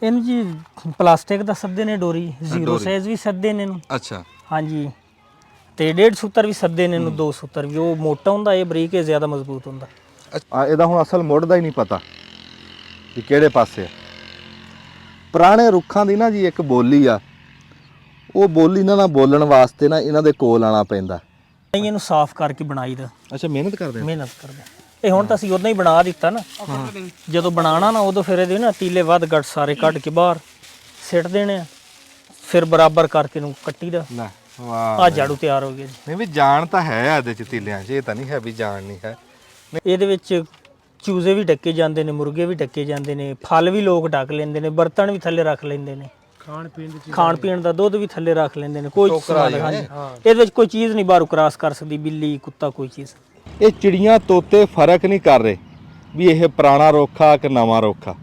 ਇਹਨੂੰ ਜੀ ਪਲਾਸਟਿਕ ਦਾ ਸੱਦੇ ਨੇ ਡੋਰੀ, ਜ਼ੀਰੋ ਸਾਈਜ਼ ਵੀ ਸੱਦੇ ਨੇ ਇਹਨੂੰ। ਅੱਛਾ ਹਾਂਜੀ, ਤੇ 1.5 ਸੂਤਰ ਵੀ ਸੱਦੇ ਨੇ ਇਹਨੂੰ, 2 ਸੂਤਰ ਵੀ। ਉਹ ਮੋਟਾ ਹੁੰਦਾ, ਇਹ ਬਰੀਕ ਹੈ, ਜ਼ਿਆਦਾ ਮਜ਼ਬੂਤ ਹੁੰਦਾ। ਇਹਦਾ ਹੁਣ ਅਸਲ ਮੁੱਢ ਦਾ ਹੀ ਨਹੀਂ ਪਤਾ ਕਿ ਕਿਹੜੇ ਪਾਸੇ ਆ। ਪੁਰਾਣੇ ਰੁੱਖਾਂ ਦੀ ਨਾ ਜੀ ਇੱਕ ਬੋਲੀ ਆ, ਉਹ ਬੋਲੀ ਨਾਲ ਬੋਲਣ ਵਾਸਤੇ ਨਾ ਇਹਨਾਂ ਦੇ ਕੋਲ ਆਉਣਾ ਪੈਂਦਾ। ਨਹੀਂ, ਇਹਨੂੰ ਸਾਫ਼ ਕਰਕੇ ਬਣਾਈਦਾ। ਅੱਛਾ, ਮਿਹਨਤ ਕਰਦੇ ਆ। ਮਿਹਨਤ ਕਰਦੇ ਇਹ ਹੁਣ ਤਾਂ ਅਸੀਂ ਉਦਾਂ ਹੀ ਬਣਾ ਦਿੱਤਾ ਨਾ। ਜਦੋਂ ਬਣਾਉਣਾ ਨਾ ਉਦੋਂ ਫਿਰ ਇਹਦੇ ਨਾ ਤੀਲੇ ਵੱਧ ਘੱਟ ਸਾਰੇ ਕੱਢ ਕੇ ਬਾਹਰ ਸਿੱਟ ਦੇਣੇ ਆ, ਫਿਰ ਬਰਾਬਰ ਕਰਕੇ ਨੂੰ ਕੱਟੀ ਦਾ। ਲੈ ਵਾਹ, ਆ ਝਾੜੂ ਤਿਆਰ ਹੋ ਗਿਆ ਜੀ। ਨਹੀਂ ਵੀ ਜਾਣ ਤਾਂ ਹੈ ਇਹਦੇ ਚ ਤੀਲਿਆਂ 'ਚ, ਇਹ ਤਾਂ ਨਹੀਂ ਹੈ ਵੀ ਜਾਣ ਨਹੀਂ ਹੈ। ਇਹਦੇ ਵਿੱਚ ਚੂਜ਼ੇ ਵੀ ਢੱਕੇ ਜਾਂਦੇ ਨੇ, ਮੁਰਗੇ ਵੀ ਢੱਕੇ ਜਾਂਦੇ ਨੇ, ਫਲ ਵੀ ਲੋਕ ਢੱਕ ਲੈਂਦੇ ਨੇ, ਬਰਤਨ ਵੀ ਥੱਲੇ ਰੱਖ ਲੈਂਦੇ ਨੇ, ਖਾਣ ਪੀਣ ਦਾ ਦੁੱਧ ਵੀ ਥੱਲੇ ਰੱਖ ਲੈਂਦੇ ਨੇ। ਕੋਈ ਇਹਦੇ ਵਿੱਚ ਕੋਈ ਚੀਜ਼ ਨਹੀਂ ਬਾਹਰੋਂ ਕ੍ਰਾਸ ਕਰ ਸਕਦੀ, ਬਿੱਲੀ ਕੁੱਤਾ ਕੋਈ ਚੀਜ਼। ਇਹ ਚਿੜੀਆਂ ਤੋਤੇ ਫਰਕ ਨਹੀਂ ਕਰ ਰਹੇ ਵੀ ਇਹ ਪੁਰਾਣਾ ਰੁੱਖ ਆ ਕਿ ਨਵਾਂ ਰੁੱਖ ਆ।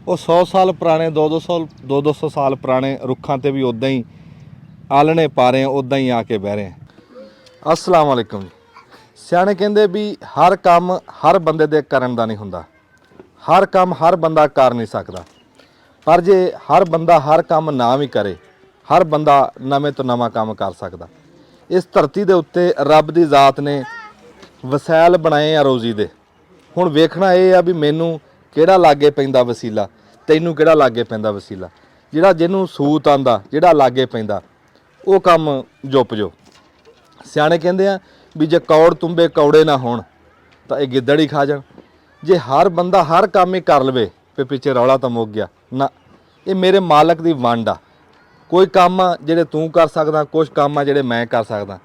ਉਹ 100 ਸਾਲ ਪੁਰਾਣੇ, 200 ਸਾਲ ਪੁਰਾਣੇ ਰੁੱਖਾਂ ਤੇ ਵੀ ਉਦਾਂ ਹੀ ਆਲਣੇ ਪਾ ਰਹੇ ਆ, ਉਦਾਂ ਹੀ ਆ ਕੇ ਬਹਿ ਰਹੇ ਆ। ਅਸਲਾਮ ਵਾਲੇਕੁਮ ਜੀ। ਸਿਆਣੇ ਕਹਿੰਦੇ ਵੀ ਹਰ ਕੰਮ ਹਰ ਬੰਦੇ ਦੇ ਕਰਨ ਦਾ ਨਹੀਂ ਹੁੰਦਾ, ਹਰ ਕੰਮ ਹਰ ਬੰਦਾ ਕਰ ਨਹੀਂ ਸਕਦਾ। ਪਰ ਜੇ ਹਰ ਬੰਦਾ ਹਰ ਕੰਮ ਨਾ ਵੀ ਕਰੇ, ਹਰ ਬੰਦਾ ਨਵੇਂ ਤੋਂ ਨਵਾਂ ਕੰਮ ਕਰ ਸਕਦਾ। ਇਸ ਧਰਤੀ ਦੇ ਉੱਤੇ ਰੱਬ ਦੀ ਜ਼ਾਤ ਨੇ ਵਸੈਲ ਬਣਾਏ ਆ ਰੋਜ਼ੀ ਦੇ। ਹੁਣ ਵੇਖਣਾ ਇਹ ਆ ਵੀ ਮੈਨੂੰ ਕਿਹੜਾ ਲਾਗੇ ਪੈਂਦਾ ਵਸੀਲਾ, ਤੈਨੂੰ ਕਿਹੜਾ ਲਾਗੇ ਪੈਂਦਾ ਵਸੀਲਾ। ਜਿਹੜਾ ਜਿਹਨੂੰ ਸੂਤ ਆਂਦਾ, ਜਿਹੜਾ ਲਾਗੇ ਪੈਂਦਾ, ਉਹ ਕੰਮ ਜੁੱਪ ਜੋ। ਸਿਆਣੇ ਕਹਿੰਦੇ ਆ ਵੀ ਜੇ ਕੌੜ ਤੁੰਬੇ ਕੌੜੇ ਨਾ ਹੋਣ ਤਾਂ ਇਹ ਗਿੱਦੜ ਹੀ ਖਾ ਜਾਣ। ਜੇ ਹਰ ਬੰਦਾ ਹਰ ਕੰਮ ਹੀ ਕਰ ਲਵੇ ਫਿਰ ਪਿੱਛੇ ਰੌਲਾ ਤਾਂ ਮੁੱਕ ਗਿਆ ਨਾ। ਇਹ ਮੇਰੇ ਮਾਲਕ ਦੀ ਵੰਡ ਆ। ਕੋਈ ਕੰਮ ਆ ਜਿਹੜੇ ਤੂੰ ਕਰ ਸਕਦਾ, ਕੁਝ ਕੰਮ ਆ ਜਿਹੜੇ ਮੈਂ ਕਰ ਸਕਦਾ।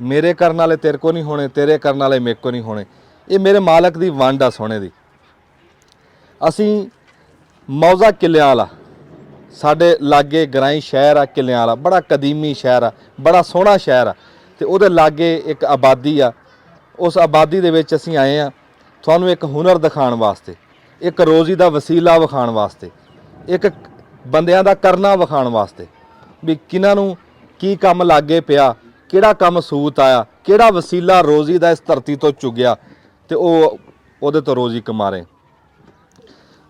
ਮੇਰੇ ਕਰਨ ਵਾਲੇ ਤੇਰੇ ਕੋ ਨਹੀਂ ਹੋਣੇ, ਤੇਰੇ ਕਰਨ ਵਾਲੇ ਮੇਰੇ ਕੋ ਨਹੀਂ ਹੋਣੇ। ਇਹ ਮੇਰੇ ਮਾਲਕ ਦੀ ਵੰਡ ਆ ਸੋਹਣੇ ਦੀ। ਅਸੀਂ ਮੌਜ਼ਾ ਕਿੱਲਿਆਂ ਵਾਲਾ, ਸਾਡੇ ਲਾਗੇ ਗਰਾਈ ਸ਼ਹਿਰ ਆ ਕਿੱਲਿਆਂ ਵਾਲਾ, ਬੜਾ ਕਦੀਮੀ ਸ਼ਹਿਰ ਆ, ਬੜਾ ਸੋਹਣਾ ਸ਼ਹਿਰ ਆ। ਤੇ ਉਹਦੇ ਲਾਗੇ ਇੱਕ ਆਬਾਦੀ ਆ। ਉਸ ਆਬਾਦੀ ਦੇ ਵਿੱਚ ਅਸੀਂ ਆਏ ਆ ਤੁਹਾਨੂੰ ਇੱਕ ਹੁਨਰ ਦਿਖਾਉਣ ਵਾਸਤੇ, ਇੱਕ ਰੋਜ਼ੀ ਦਾ ਵਸੀਲਾ ਵਿਖਾਉਣ ਵਾਸਤੇ, ਇੱਕ ਬੰਦਿਆਂ ਦਾ ਕਰਨਾ ਵਿਖਾਉਣ ਵਾਸਤੇ ਵੀ ਕਿਹਨਾਂ ਨੂੰ ਕੀ ਕੰਮ ਲਾਗੇ ਪਿਆ, ਕਿਹੜਾ ਕੰਮ ਸੂਤ ਆਇਆ, ਕਿਹੜਾ ਵਸੀਲਾ ਰੋਜ਼ੀ ਦਾ ਇਸ ਧਰਤੀ ਤੋਂ ਚੁਗਿਆ ਤੇ ਉਹ ਉਹਦੇ ਤੋਂ ਰੋਜ਼ੀ ਕਮਾ ਰਹੇ।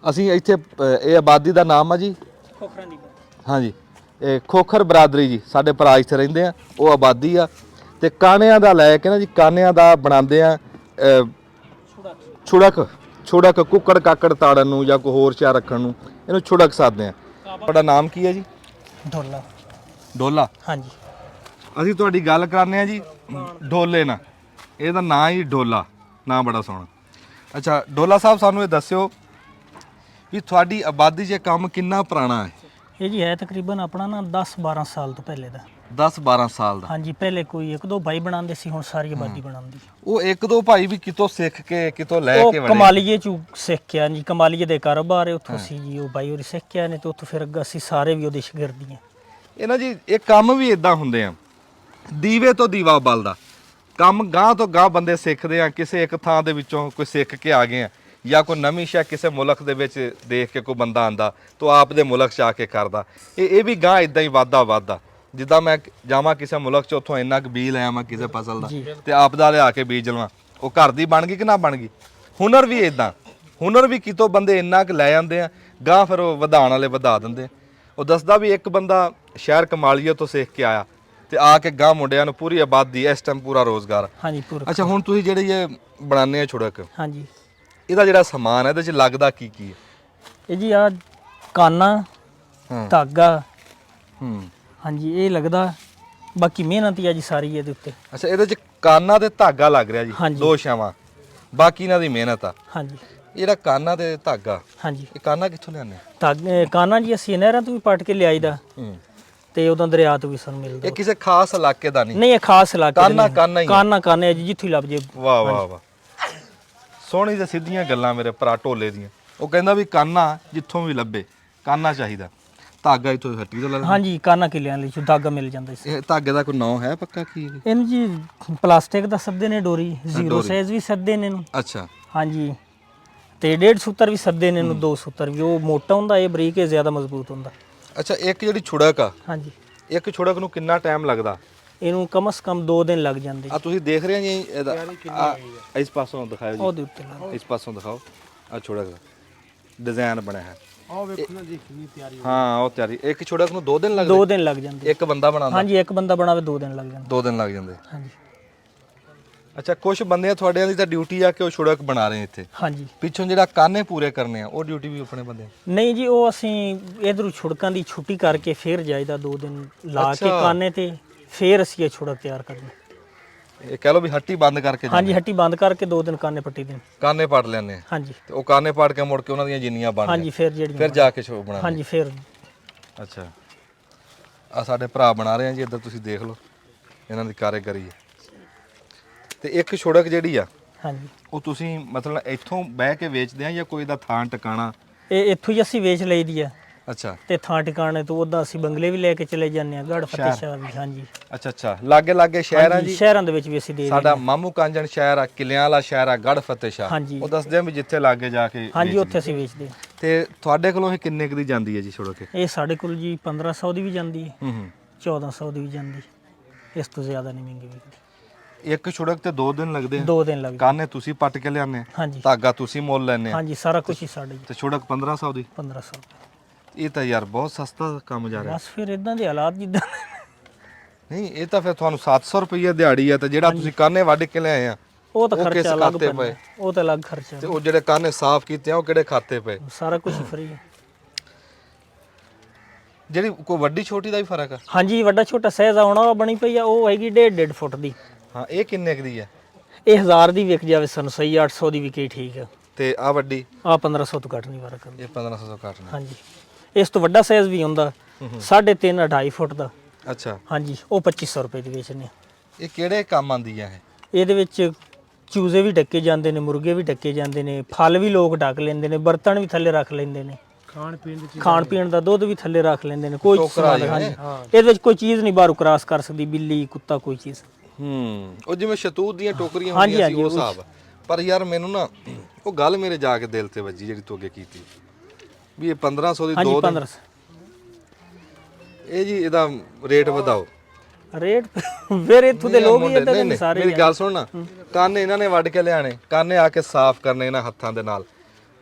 ਅਸੀਂ ਇੱਥੇ ਇਹ ਆਬਾਦੀ ਦਾ ਨਾਮ ਆ ਜੀ ਖੋਖਰਾਂ ਦੀ। ਹਾਂਜੀ, ਇਹ ਖੋਖਰ ਬਰਾਦਰੀ ਜੀ, ਸਾਡੇ ਭਰਾ ਇੱਥੇ ਰਹਿੰਦੇ ਆ, ਉਹ ਆਬਾਦੀ ਆ। ਤੇ ਕਾਨਿਆਂ ਦਾ ਲੈ ਕੇ ਨਾ ਜੀ, ਕਾਨਿਆਂ ਦਾ ਬਣਾਉਂਦੇ ਆ ਛੁੜਕ ਕੁੱਕੜ ਕਾਕੜ ਤਾੜਨ ਨੂੰ ਜਾਂ ਕੋਈ ਹੋਰ ਸ਼ਿਆ ਰੱਖਣ ਨੂੰ, ਇਹਨੂੰ ਛੁੜਕ ਸਾਧਦੇ ਆ। ਤੁਹਾਡਾ ਨਾਮ ਕੀ ਹੈ ਜੀ? ਢੋਲਾ। ਡੋਲਾ। ਹਾਂਜੀ, ਅਸੀਂ ਤੁਹਾਡੀ ਗੱਲ ਕਰਨੇ ਆ ਜੀ ਢੋਲੇ ਨਾਲ। ਇਹਦਾ ਨਾਂ ਹੀ ਢੋਲਾ, ਨਾਂ ਬੜਾ ਸੋਹਣਾ। ਅੱਛਾ ਢੋਲਾ ਸਾਹਿਬ, ਸਾਨੂੰ ਇਹ ਦੱਸਿਓ ਵੀ ਤੁਹਾਡੀ ਆਬਾਦੀ 'ਚ ਕੰਮ ਕਿੰਨਾ ਪੁਰਾਣਾ ਹੈ? ਇਹ ਜੀ ਹੈ ਤਕਰੀਬਨ ਆਪਣਾ ਨਾ 10-12 ਸਾਲ ਤੋਂ ਪਹਿਲੇ ਦਾ। 10-12 ਸਾਲ ਦਾ। ਹਾਂਜੀ, ਪਹਿਲੇ ਕੋਈ 1-2 ਭਾਈ ਬਣਾਉਂਦੇ ਸੀ, ਹੁਣ ਸਾਰੀ ਆਬਾਦੀ ਬਣਾਉਂਦੀ। ਉਹ 1-2 ਭਾਈ ਵੀ ਕਿਤੋਂ ਸਿੱਖ ਕੇ, ਕਿਤੋਂ ਲੈ ਉਹ ਕੇ ਵੜੇ? ਕਮਾਲੀਏ ਚ ਸਿੱਖ ਕੇ ਆ ਜੀ, ਕਮਾਲੀਏ ਦੇ ਕਾਰੋਬਾਰ ਹੈ ਉੱਥੋਂ ਸੀ ਜੀ। ਉਹ ਬਾਈ ਹੋਰੀ ਸਿੱਖ ਕੇ ਆਏ ਨੇ ਤੇ ਉੱਥੋਂ ਫਿਰ ਅੱਗੇ ਅਸੀਂ ਸਾਰੇ ਵੀ ਉਹਦੇ ਸ਼ਾਗਿਰਦ ਹੀ ਆ। ਇਹ ਨਾ ਜੀ ਇਹ ਕੰਮ ਵੀ ਇਦਾਂ ਹੁੰਦੇ ਆ, ਦੀਵੇ ਤੋਂ ਦੀਵਾ ਬਲਦਾ। ਕੰਮ ਗਾਂਹ ਤੋਂ ਗਾਂਹ ਬੰਦੇ ਸਿੱਖਦੇ ਆ। ਕਿਸੇ ਇੱਕ ਥਾਂ ਦੇ ਵਿੱਚੋਂ ਕੋਈ ਸਿੱਖ ਕੇ ਆ ਗਏ ਆ, ਜਾਂ ਕੋਈ ਨਵੀਂ ਸ਼ੈ ਕਿਸੇ ਮੁਲਕ ਦੇ ਵਿੱਚ ਦੇਖ ਕੇ ਕੋਈ ਬੰਦਾ ਆਂਦਾ ਤਾਂ ਆਪ ਦੇ ਮੁਲਕ 'ਚ ਆ ਕੇ ਕਰਦਾ। ਇਹ ਵੀ ਗਾਂਹ ਇਦਾਂ ਹੀ ਵੱਧਦਾ। ਜਿੱਦਾਂ ਮੈਂ ਜਾਵਾਂ ਕਿਸੇ ਮੁਲਕ 'ਚ, ਉੱਥੋਂ ਇੰਨਾ ਕੁ ਬੀਜ ਲੈ ਆਵਾਂ ਕਿਸੇ ਫਸਲ ਦਾ ਤੇ ਆਪ ਦਾ ਲਿਆ ਕੇ ਬੀਜ ਲਵਾਂ, ਉਹ ਘਰ ਦੀ ਬਣ ਗਈ ਕਿ ਨਾ ਬਣ ਗਈ। ਹੁਨਰ ਵੀ ਇਦਾਂ, ਹੁਨਰ ਵੀ ਕਿਤੋਂ ਬੰਦੇ ਇੰਨਾ ਕੁ ਲੈ ਜਾਂਦੇ ਆ, ਗਾਂਹ ਫਿਰ ਉਹ ਵਧਾਉਣ ਵਾਲੇ ਵਧਾ ਦਿੰਦੇ। ਉਹ ਦੱਸਦਾ ਵੀ ਇੱਕ ਬੰਦਾ ਸ਼ਹਿਰ ਕਮਾਲੀਏ ਤੋਂ ਸਿੱਖ ਕੇ ਆਇਆ ਤੇ ਆ ਕੇ ਗਾਂਹ ਮੁੰਡਿਆਂ ਨੂੰ ਪੂਰੀ ਆਬਾਦੀ ਇਸ ਟਾਈਮ ਪੂਰਾ ਰੋਜ਼ਗਾਰ। ਹਾਂਜੀ ਪੂਰਾ। ਅੱਛਾ ਹੁਣ ਤੁਸੀਂ ਜਿਹੜੇ ਇਹ ਬਣਾਉਂਦੇ ਆ ਛੁੜਕ, ਹਾਂਜੀ, ਇਹਦਾ ਜਿਹੜਾ ਸਮਾਨ ਹੈ ਇਹਦੇ 'ਚ ਲੱਗਦਾ ਕੀ ਹੈ? ਇਹ ਜੀ ਆ ਕਾਨਾ, ਧਾਗਾ। ਹਾਂਜੀ, ਇਹ ਲੱਗਦਾ। ਬਾਕੀ ਮਿਹਨਤ ਹੀ ਆ ਜੀ ਸਾਰੀ ਇਹਦੇ ਉੱਤੇ। ਅੱਛਾ, ਇਹਦੇ 'ਚ ਕਾਨਾ ਤੇ ਧਾਗਾ ਲੱਗ ਰਿਹਾ ਜੀ, 2 ਛਾਵਾਂ, ਬਾਕੀ ਇਹਨਾਂ ਦੀ ਮਿਹਨਤ ਆ। ਹਾਂਜੀ, ਜਿਹੜਾ ਕਾਨਾ ਤੇ ਧਾਗਾ, ਹਾਂਜੀ, ਇਹ ਕਾਨਾ ਕਿੱਥੋਂ ਲਿਆਉਂਦੇ? ਧਾਗੇ ਕਾਨਾ ਜੀ ਅਸੀਂ ਨਹਿਰਾਂ ਤੋਂ ਵੀ ਪੱਟ ਕੇ ਲਿਆਈਦਾ ਤੇ ਉਦੋਂ ਦਰਿਆ ਤੋਂ ਵੀ ਸਾਨੂੰ ਮਿਲਦਾ। ਇਹ ਕਿਸੇ ਖਾਸ ਇਲਾਕੇ ਦਾ ਨਹੀਂ? ਨਹੀਂ, ਇਹ ਖਾਸ ਇਲਾਕੇ ਕਾਨਾ ਕਾਨਾ ਹੀ ਕਾਨਾ ਹੈ ਜੀ, ਜਿੱਥੋਂ ਲੱਭ ਜੇ। ਵਾਹ ਵਾਹ ਵਾਹ, ਸੋਹਣੀ ਤੇ ਸਿੱਧੀਆਂ ਗੱਲਾਂ ਮੇਰੇ ਭਰਾ ਢੋਲੇ ਦੀਆਂ। ਉਹ ਕਹਿੰਦਾ ਵੀ ਕਾਨਾ ਜਿੱਥੋਂ ਵੀ ਲੱਭੇ, ਕਾਨਾ ਚਾਹੀਦਾ। ਧਾਗਾ ਇੱਥੋਂ ਹੱਟੀ ਤੋਂ ਲੈ। ਹਾਂਜੀ, ਕਾਨਾ ਕਿਲਿਆਂ ਲਈ ਧਾਗਾ ਮਿਲ ਜਾਂਦਾ ਸੀ। ਇਹ ਧਾਗੇ ਦਾ ਕੋਈ ਨਾਂ ਹੈ ਪੱਕਾ ਕੀ? ਇਹਨੂੰ ਜੀ ਪਲਾਸਟਿਕ ਦਾ ਸੱਦੇ ਨੇ ਡੋਰੀ, ਜ਼ੀਰੋ ਸਾਈਜ਼ ਵੀ ਸੱਦੇ ਨੇ ਇਹਨੂੰ। ਅੱਛਾ। ਹਾਂਜੀ, ਤੇ 1.5 ਸੂਤਰ ਵੀ ਸੱਦੇ ਨੇ ਇਹਨੂੰ, 2 ਸੂਤਰ ਵੀ। ਉਹ ਮੋਟਾ ਹੁੰਦਾ, ਇਹ ਬਰੀਕ ਹੈ, ਜ਼ਿਆਦਾ ਮਜ਼ਬੂਤ ਹੁੰਦਾ। ਅੱਛਾ, ਇੱਕ ਜਿਹੜੀ ਛੁੜਕ ਆ, ਹਾਂਜੀ, ਇੱਕ ਛੁੜਕ ਨੂੰ ਕਿੰਨਾ ਟਾਈਮ ਲੱਗਦਾ? ਇਹਨੂੰ ਕਮ ਸੇ ਕਮ 2 ਦਿਨ ਲੱਗ ਜਾਂਦੇ। ਆ ਤੁਸੀਂ ਦੇਖ ਰਹੇ ਜੀ ਇਹਦਾ, ਇਸ ਪਾਸੋਂ ਦਿਖਾਓ ਜੀ, ਉਹਦੇ ਉੱਤੇ ਇਸ ਪਾਸੋਂ ਦਿਖਾਓ। ਆ ਛੁੜਕ ਦਾ ਡਿਜ਼ਾਈਨ ਬਣਿਆ ਹੈ। ਆਹ ਵੇਖੋ ਨਾ ਜੀ ਕਿੰਨੀ ਤਿਆਰੀ ਹਾਂ ਉਹ ਤਿਆਰੀ ਇੱਕ ਛੁੜਕ ਨੂੰ 2 ਦਿਨ ਲੱਗਦੇ 2 ਦਿਨ ਲੱਗ ਜਾਂਦੇ। ਇੱਕ ਬੰਦਾ ਬਣਾਉਂਦਾ ਹਾਂਜੀ, ਇੱਕ ਬੰਦਾ ਬਣਾਵੇ 2 ਦਿਨ ਲੱਗ ਜਾਂਦੇ। 2 ਦਿਨ ਲੱਗ ਜਾਂਦੇ। ਹਾਂਜੀ ਅੱਛਾ ਕੁਝ ਬੰਦੇ ਤੁਹਾਡਿਆਂ ਦੀ ਤਾਂ ਡਿਊਟੀ ਆ ਕਿ ਉਹ ਛੁੜਕ ਬਣਾ ਰਹੇ ਇੱਥੇ, ਹਾਂਜੀ। ਪਿੱਛੋਂ ਜਿਹੜਾ ਕਾਨੇ ਪੂਰੇ ਕਰਨੇ ਆ ਉਹ ਡਿਊਟੀ ਵੀ ਆਪਣੇ ਬੰਦੇ? ਨਹੀਂ ਜੀ, ਉਹ ਅਸੀਂ ਇਧਰੋਂ ਛੁੜਕਾਂ ਦੀ ਛੁੱਟੀ ਕਰਕੇ ਫੇਰ ਜਾਈਦਾ 2 ਦਿਨ ਲਾ ਕੇ ਕਾਨੇ ਤੇ, ਫੇਰ ਅਸੀਂ ਇਹ ਛੁੜਕ ਤਿਆਰ ਕਰਨੀ। ਇਹ ਕਹਿ ਲਓ ਵੀ ਹੱਟੀ ਬੰਦ ਕਰਕੇ ਹਾਂਜੀ, ਹੱਟੀ ਬੰਦ ਕਰਕੇ 2 ਦਿਨ ਕਾਨੇ ਪੱਟੀ ਦੇ। ਕਾਨੇ ਪਾੜ ਲੈਂਦੇ ਆ ਹਾਂਜੀ ਤੇ ਉਹ ਕਾਨੇ ਪਾੜ ਕੇ ਮੁੜ ਕੇ ਉਹਨਾਂ ਦੀਆਂ ਜਿੰਨੀਆਂ ਬਣ ਹਾਂਜੀ, ਫੇਰ ਜਿਹੜੀਆਂ ਫਿਰ ਜਾ ਕੇ ਸ਼ੋ ਬਣਾ। ਹਾਂਜੀ ਫੇਰ। ਅੱਛਾ ਆ ਸਾਡੇ ਭਰਾ ਬਣਾ ਰਹੇ ਆ ਜੀ, ਇੱਧਰ ਤੁਸੀਂ ਦੇਖ ਲਓ ਇਹਨਾਂ ਦੀ ਕਾਰੀਗਰੀ ਹੈ। ਤੇ ਇੱਕ ਛੁੜਕ ਜਿਹੜੀ ਆ ਹਾਂਜੀ, ਉਹ ਤੁਸੀਂ ਮਤਲਬ ਇੱਥੋਂ ਬਹਿ ਕੇ ਵੇਚਦੇ ਆ ਜਾਂ ਕੋਈ ਦਾ ਥਾਂ ਟਿਕਾਣਾ? ਇਹ ਇੱਥੋਂ ਹੀ ਅਸੀਂ ਵੇਚ ਲਈਦੀ ਆ। ਅੱਛਾ ਤੇ ਥਾਂ ਟਿਕਾਣੇ ਤੋਂ ਉਹਦਾ ਅਸੀਂ ਬੰਗਲੇ ਵੀ ਲੈ ਕੇ ਚਲੇ ਜਾਂਦੇ ਆ, ਗੜ੍ਹ ਫਤਿਹ ਸ਼ਾਹ ਵੀ। ਹਾਂਜੀ ਅੱਛਾ ਲਾਗੇ ਲਾਗੇ ਸ਼ਹਿਰ ਆ ਜੀ? ਸ਼ਹਿਰਾਂ ਦੇ ਵਿੱਚ ਵੀ ਅਸੀਂ ਦੇ ਸਾਡਾ ਮਾਮੂ ਕਾਂਜਣ ਸ਼ਹਿਰ ਆ, ਕਿਲਿਆਂ ਵਾਲਾ ਸ਼ਹਿਰ ਆ, ਗੜ੍ਹ ਫਤਿਹ ਸ਼ਾਹ, ਹਾਂਜੀ ਉਹ ਦੱਸਦੇ ਆ ਵੀ ਜਿੱਥੇ ਲਾਗੇ ਜਾ ਕੇ ਹਾਂਜੀ ਉੱਥੇ ਅਸੀਂ ਵੇਚਦੇ ਹਾਂ। ਤੇ ਤੁਹਾਡੇ ਕੋਲੋਂ ਇਹ ਕਿੰਨੇ ਕੁ ਦੀ ਜਾਂਦੀ ਹੈ ਜੀ ਛੁੜਕ? ਇਹ ਸਾਡੇ ਕੋਲ ਜੀ 1500 ਦੀ ਵੀ ਜਾਂਦੀ ਹੈ, ਹੂੰ 1400 ਦੀ ਵੀ ਜਾਂਦੀ, ਇਸ ਤੋਂ ਜ਼ਿਆਦਾ ਨਹੀਂ ਮਹਿੰਗੀ ਵਿਕਦੀ। ਇੱਕ ਛੁੜਕ ਤੇ 2 ਦਿਨ ਲੱਗਦੇ ਆ? 2 ਦਿਨ ਲੱਗਦੇ। ਕਾਨੇ ਤੁਸੀਂ ਪੱਟ ਕੇ ਲਿਆਉਂਦੇ ਆ, ਹਾਂਜੀ ਧਾਗਾ ਤੁਸੀਂ ਮੁੱਲ ਲੈਂਦੇ ਆ? ਹਾਂਜੀ, ਸਾਰਾ ਕੁਝ ਹੀ ਸਾਡੇ ਜੀ। ਤੇ ਛੁੜਕ 1500 ਦੀ? 1500। ਇਹ ਤਾਂ ਯਾਰ ਬਹੁਤ ਸਸਤਾ ਕੰਮ ਜਾ ਰਿਹਾ। ਬਸ ਫਿਰ ਇਦਾਂ ਦੇ ਹਾਲਾਤ ਜਿੱਦਾਂ। ਨਹੀਂ ਇਹ ਤਾਂ ਫਿਰ ਤੁਹਾਨੂੰ 700 ਰੁਪਏ ਦਿਹਾੜੀ ਆ, ਤੇ ਜਿਹੜਾ ਤੁਸੀਂ ਕਾਨੇ ਵੱਢ ਕੇ ਲਿਆਏ ਆ ਉਹ ਤਾਂ ਉਹ ਕਿਸ ਖਰਚਾ ਅਲੱਗ ਖਾਤੇ ਪੈਂਦਾ, ਪਏ? ਉਹ ਤਾਂ ਅਲੱਗ ਖਰਚਾ। ਤੇ ਉਹ ਜਿਹੜੇ ਕਾਨੇ ਸਾਫ਼ ਕੀਤੇ ਆ ਉਹ ਕਿਹੜੇ ਖਾਤੇ ਪਏ? ਸਾਰਾ ਕੁਝ ਫ੍ਰੀ ਹੈ। ਜਿਹੜੀ ਕੋਈ ਵੱਡੀ ਛੋਟੀ ਦਾ ਵੀ ਫਰਕ ਆ? ਹਾਂਜੀ, ਵੱਡਾ ਛੋਟਾ ਸਾਈਜ਼ ਆਉਣਾ ਉਹ ਬਣੀ ਪਈ ਆ, ਉਹ ਹੈਗੀ 1.5 ਫੁੱਟ ਦੀ। ਹਾਂ ਇਹ ਕਿੰਨੇ ਕੁ ਦੀ ਆ? ਇਹ 1000 ਦੀ ਵਿਕ ਜਾਵੇ ਸਾਨੂੰ ਸਹੀ, 800 ਦੀ ਵਿਕੇ ਠੀਕ ਹੈ। ਤੇ ਆ ਵੱਡੀ? ਆ 1500 ਤੋਂ ਘੱਟ ਨਹੀਂ ਫਰਕ ਹੁੰਦਾ। ਇਹ 1500 ਤੋਂ ਘੱਟ ਨਹੀਂ? ਹਾਂਜੀ, ਇਸ ਤੋਂ ਵੱਡਾ ਸਾਈਜ਼ ਵੀ ਹੁੰਦਾ 3.5 2.5 ਫੁੱਟ ਦਾ। ਅੱਛਾ ਹਾਂਜੀ, ਉਹ 2500 ਰੁਪਏ ਦੀ ਵੇਚਨੇ ਆ। ਇਹ ਕਿਹੜੇ ਕੰਮ ਆਂਦੀ ਆ ਇਹ? ਇਹਦੇ ਵਿੱਚ ਚੂਜ਼ੇ ਵੀ ਡੱਕੇ ਜਾਂਦੇ ਨੇ, ਮੁਰਗੇ ਵੀ ਡੱਕੇ ਜਾਂਦੇ ਨੇ, ਫਲ ਵੀ ਲੋਕ ਢੱਕ ਲੈਂਦੇ ਨੇ, ਬਰਤਨ ਵੀ ਥੱਲੇ ਰੱਖ ਲੈਂਦੇ ਨੇ, ਖਾਣ ਪੀਣ ਦਾ ਦੁੱਧ ਵੀ ਥੱਲੇ ਰੱਖ ਲੈਂਦੇ ਨੇ। ਕੋਈ ਸਮਾਨ, ਹਾਂਜੀ ਇਹਦੇ ਵਿੱਚ ਕੋਈ ਚੀਜ਼ ਨਹੀਂ ਬਾਹਰੋਂ ਕ੍ਰਾਸ ਕਰ ਸਕਦੀ, ਬਿੱਲੀ ਕੁੱਤਾ ਕੋਈ ਚੀਜ਼। ਉਹ ਜਿਵੇਂ ਸ਼ਤੂਤ ਦੀਆਂ ਟੋਕਰੀਆਂ ਹੁੰਦੀਆਂ ਸੀ ਉਹ ਹਿਸਾਬ। ਪਰ ਯਾਰ ਮੈਨੂੰ ਨਾ ਉਹ ਗੱਲ ਮੇਰੇ ਜਾ ਕੇ ਦਿਲ ਤੇ ਵੱਜੀ ਜਿਹੜੀ ਤੂੰ ਅੱਗੇ ਕੀਤੀ ਵੀ ਇਹ 1500 ਦੀ 2 ਦਿਨ। 1500 ਇਹ ਜੀ ਇਹਦਾ ਰੇਟ ਵਧਾਓ। ਰੇਟ ਫਿਰ ਇੱਥੋਂ ਦੇ ਲੋਕ ਹੀ ਇਦਾਂ ਦੇ ਸਾਰੇ। ਮੇਰੀ ਗੱਲ ਸੁਣ ਨਾ, ਕਾਨੇ ਇਹਨਾਂ ਨੇ ਵੱਢ ਕੇ ਲਿਆਣੇ, ਕਾਨੇ ਆ ਕੇ ਸਾਫ਼ ਕਰਨੇ ਇਹਨਾਂ ਹੱਥਾਂ ਦੇ ਨਾਲ,